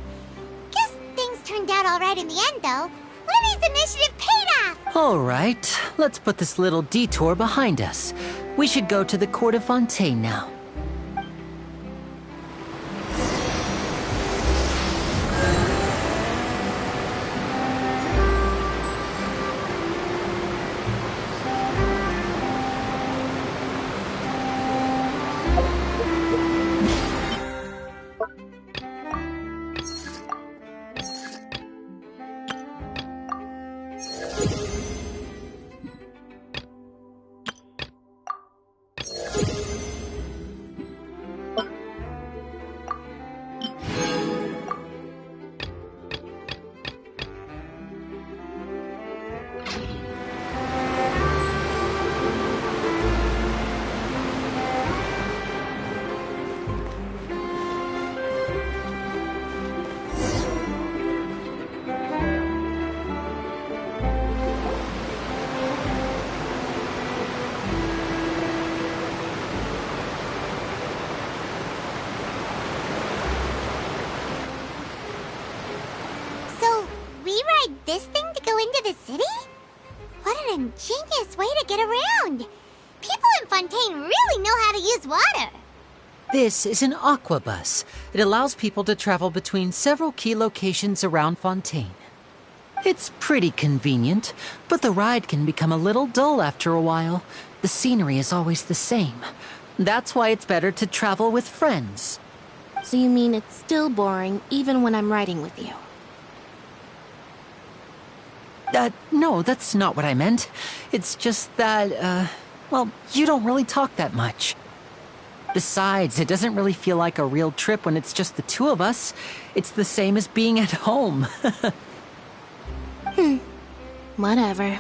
Guess things turned out all right in the end, though. Linny's initiative paid off! All right, let's put this little detour behind us. We should go to the Court of Fontaine now. the city? What an ingenious way to get around! People in Fontaine really know how to use water! This is an aquabus. It allows people to travel between several key locations around Fontaine. It's pretty convenient, but the ride can become a little dull after a while. The scenery is always the same. That's why it's better to travel with friends. So you mean it's still boring even when I'm riding with you? No, that's not what I meant. It's just that, well, you don't really talk that much. Besides, it doesn't really feel like a real trip when it's just the two of us. It's the same as being at home. Whatever.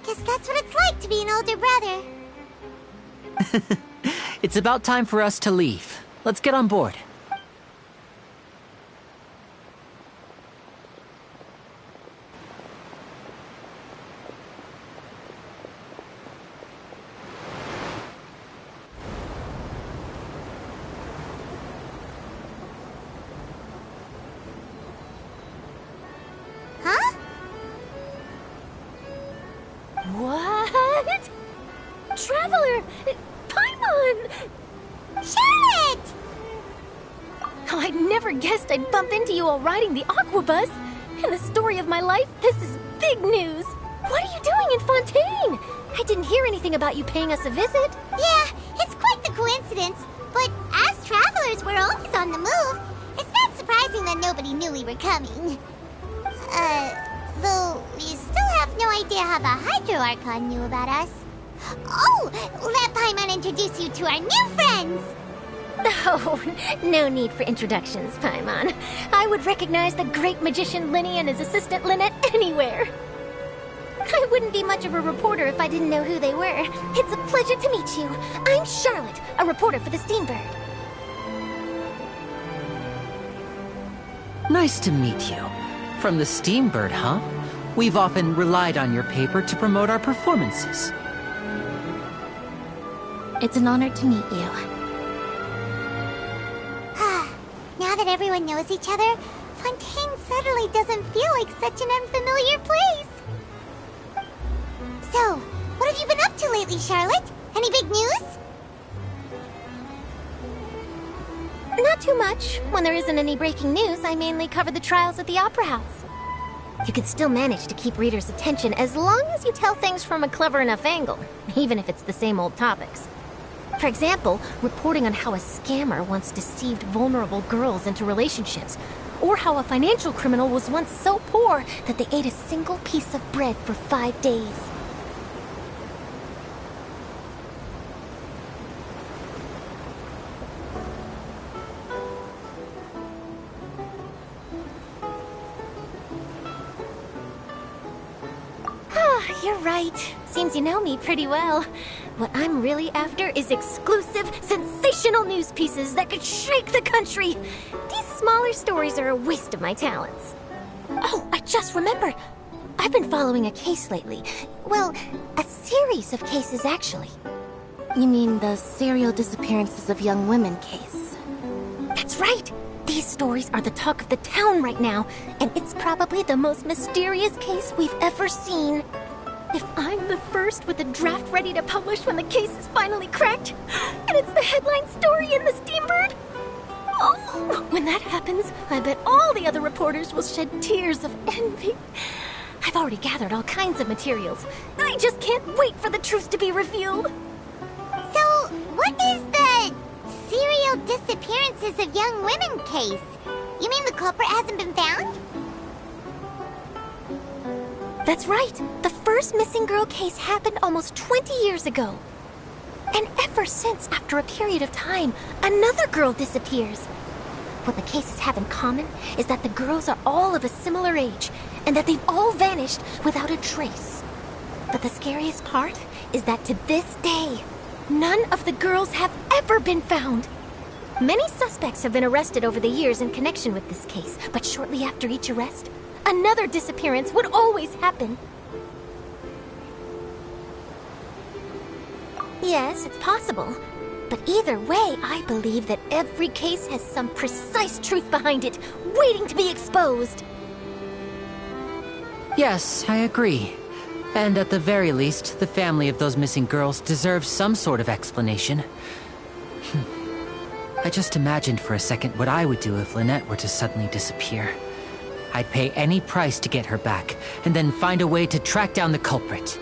Guess that's what it's like to be an older brother. It's about time for us to leave. Let's get on board. Huh? What? Traveler! Paimon! Charlotte! Oh, I never guessed I'd bump into you while riding the aquabus. In the story of my life, this is big news. What are you doing in Fontaine? I didn't hear anything about you paying us a visit. Yeah, it's quite the coincidence. But as travelers, we're always on the move. It's not surprising that nobody knew we were coming. Though we still have no idea how the Hydro Archon knew about us. Oh, let Paimon introduce you to our new friends! Oh, no need for introductions, Paimon. I would recognize the great magician Linny and his assistant Lynette anywhere. I wouldn't be much of a reporter if I didn't know who they were. It's a pleasure to meet you. I'm Charlotte, a reporter for the Steambird. Nice to meet you. From the Steambird, huh? We've often relied on your paper to promote our performances. It's an honor to meet you. Now that everyone knows each other, Fontaine suddenly doesn't feel like such an unfamiliar place. So, what have you been up to lately, Charlotte? Any big news? Not too much. When there isn't any breaking news, I mainly cover the trials at the Opera House. You can still manage to keep readers' attention as long as you tell things from a clever enough angle, even if it's the same old topics. For example, reporting on how a scammer once deceived vulnerable girls into relationships, or how a financial criminal was once so poor that they ate a single piece of bread for 5 days. You're right. Seems you know me pretty well. What I'm really after is exclusive, sensational news pieces that could shake the country. These smaller stories are a waste of my talents. Oh, I just remembered. I've been following a case lately. Well, a series of cases, actually. You mean the serial disappearances of young women case? That's right. These stories are the talk of the town right now, and it's probably the most mysterious case we've ever seen. If I'm the first with a draft ready to publish when the case is finally cracked, and it's the headline story in the Steambird, oh, when that happens, I bet all the other reporters will shed tears of envy. I've already gathered all kinds of materials. I just can't wait for the truth to be revealed. So, what is the serial disappearances of young women case? You mean the culprit hasn't been found? That's right. The first missing girl case happened almost 20 years ago. And ever since, after a period of time, another girl disappears. What the cases have in common is that the girls are all of a similar age, and that they've all vanished without a trace. But the scariest part is that to this day, none of the girls have ever been found. Many suspects have been arrested over the years in connection with this case, but shortly after each arrest, another disappearance would always happen. Yes, it's possible. But either way, I believe that every case has some precise truth behind it, waiting to be exposed. Yes, I agree. And at the very least, the family of those missing girls deserves some sort of explanation. I just imagined for a second what I would do if Lynette were to suddenly disappear. I'd pay any price to get her back, and then find a way to track down the culprit.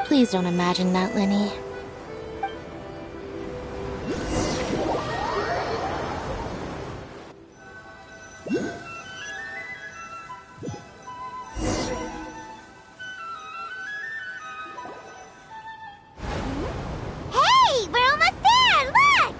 Please don't imagine that, Lenny. Hey, we're almost there! Look!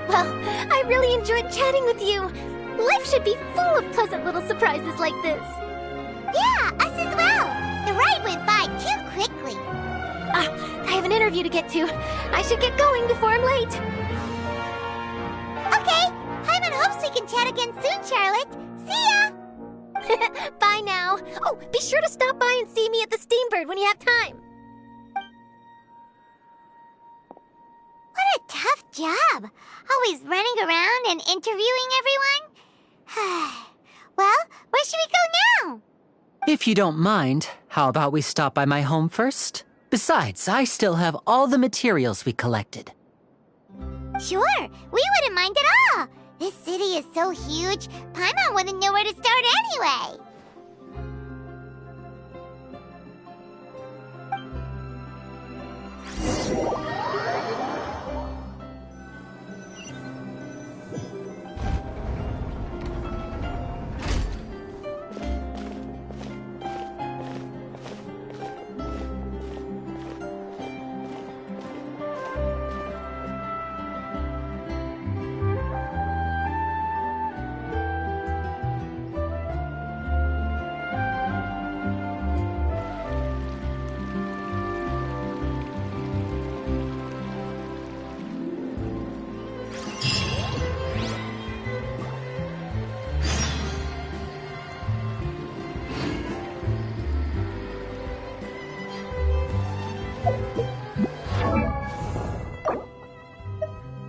Well, I really enjoyed chatting with you. Life should be full of pleasant little surprises like this. Yeah, us as well. The ride went by too quickly. I have an interview to get to. I should get going before I'm late. Okay, Hyman hopes we can chat again soon, Charlotte. See ya! Bye now. Oh, be sure to stop by and see me at the Steambird when you have time. What a tough job. Always running around and interviewing everyone. Well, where should we go now? If you don't mind, how about we stop by my home first? Besides, I still have all the materials we collected. Sure, we wouldn't mind at all. This city is so huge, Paimon wouldn't know where to start anyway.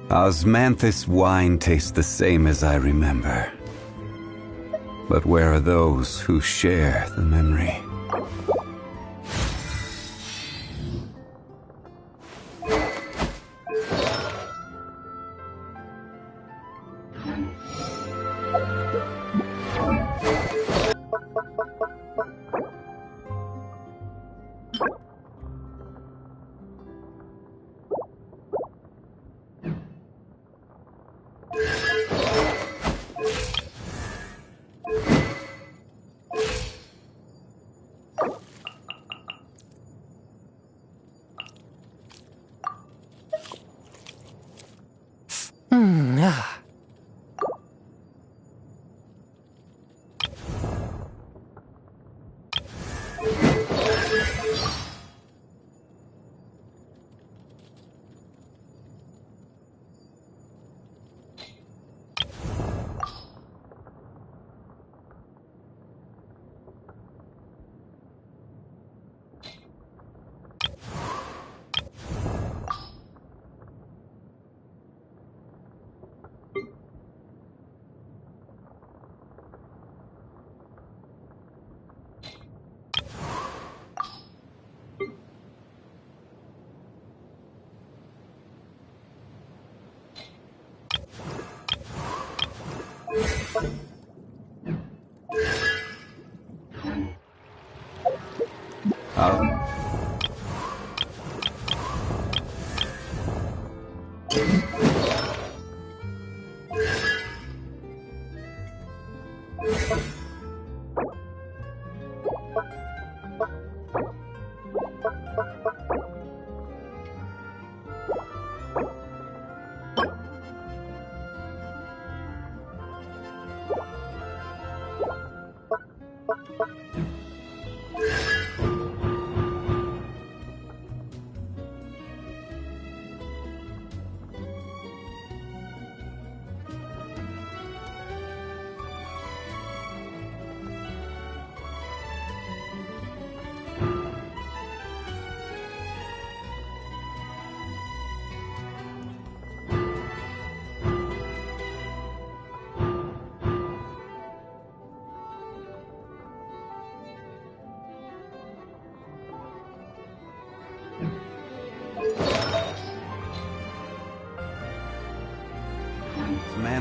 Osmanthus wine tastes the same as I remember. But where are those who share the memory?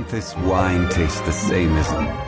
Samantha's wine tastes the same as...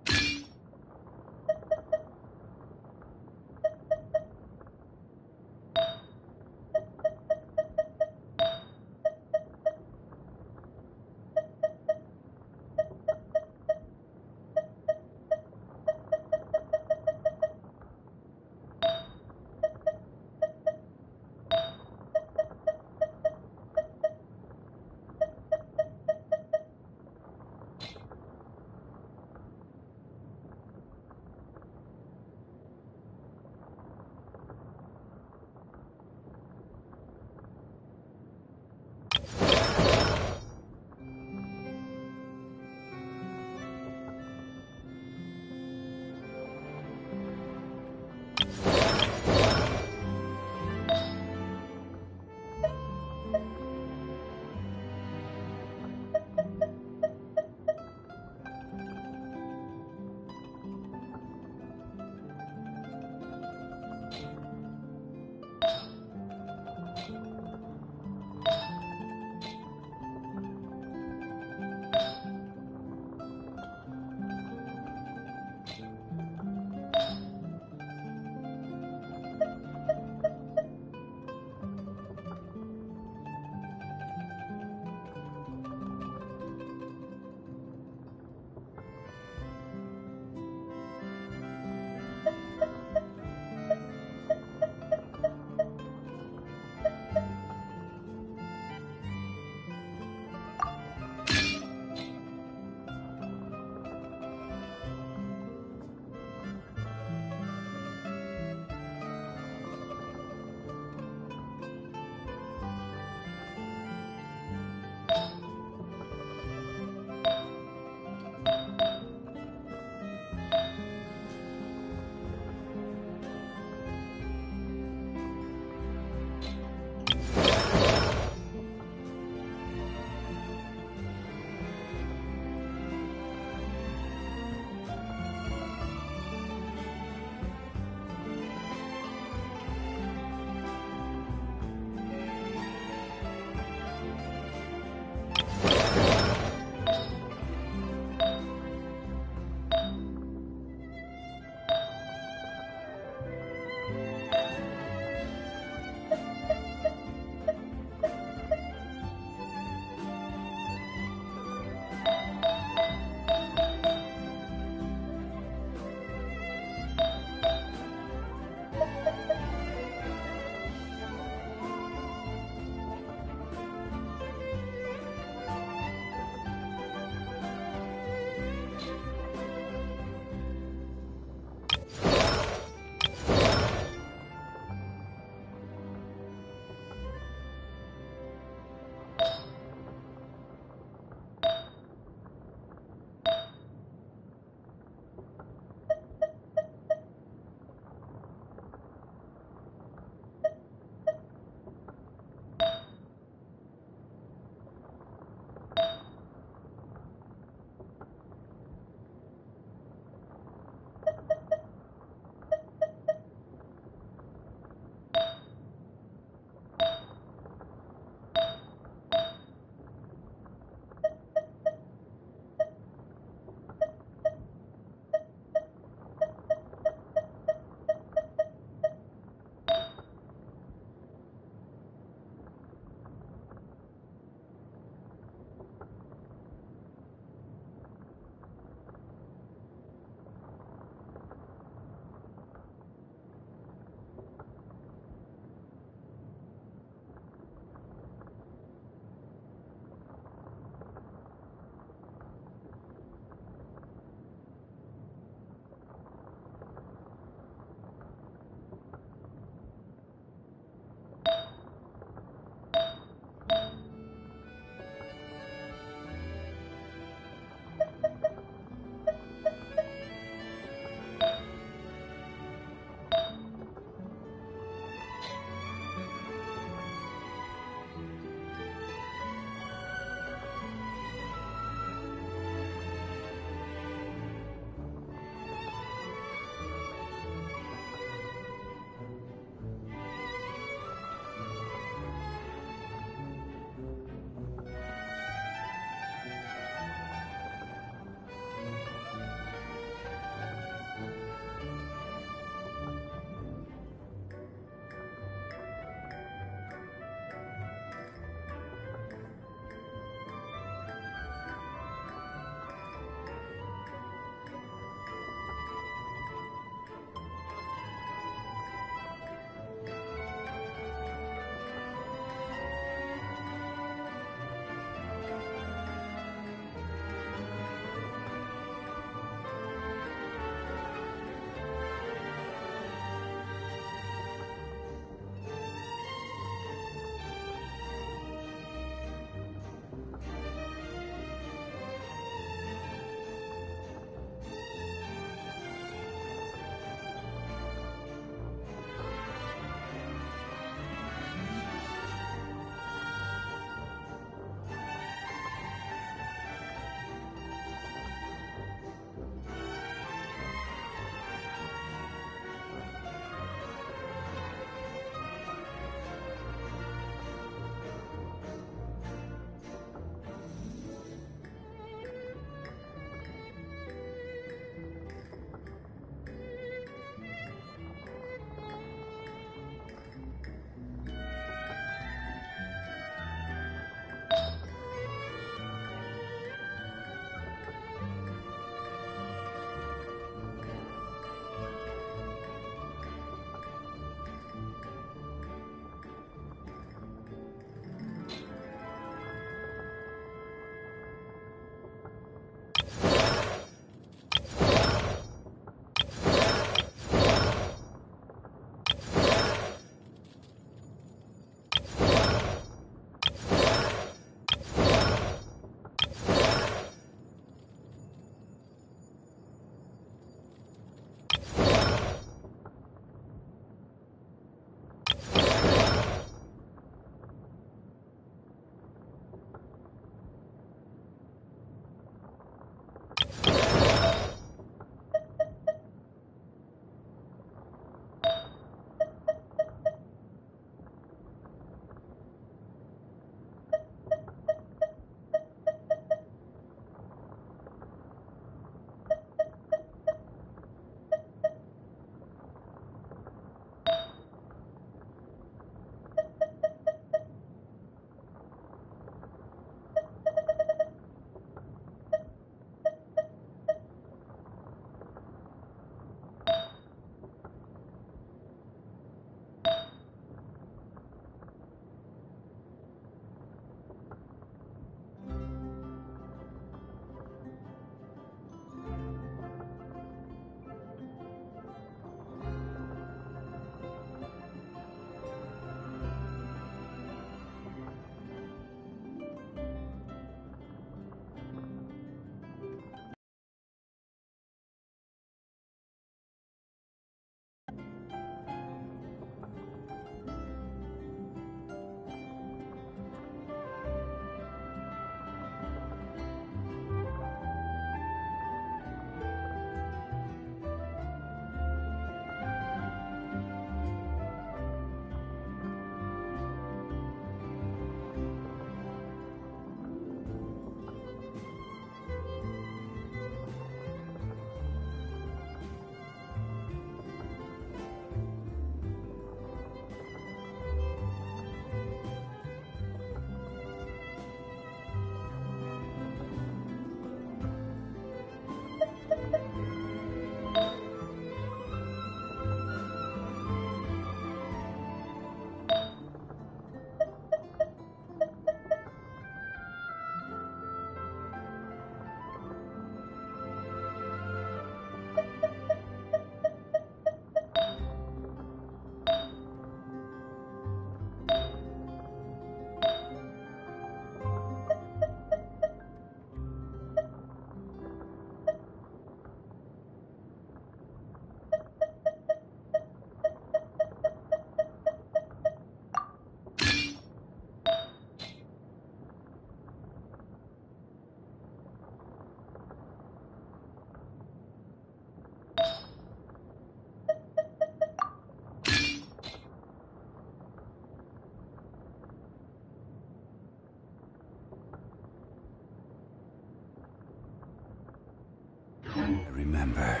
remember.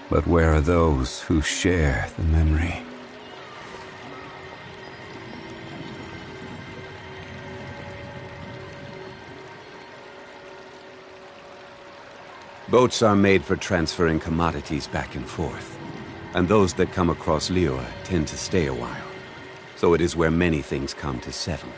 But where are those who share the memory? Boats are made for transferring commodities back and forth, and those that come across Lior tend to stay a while. So it is where many things come to settle.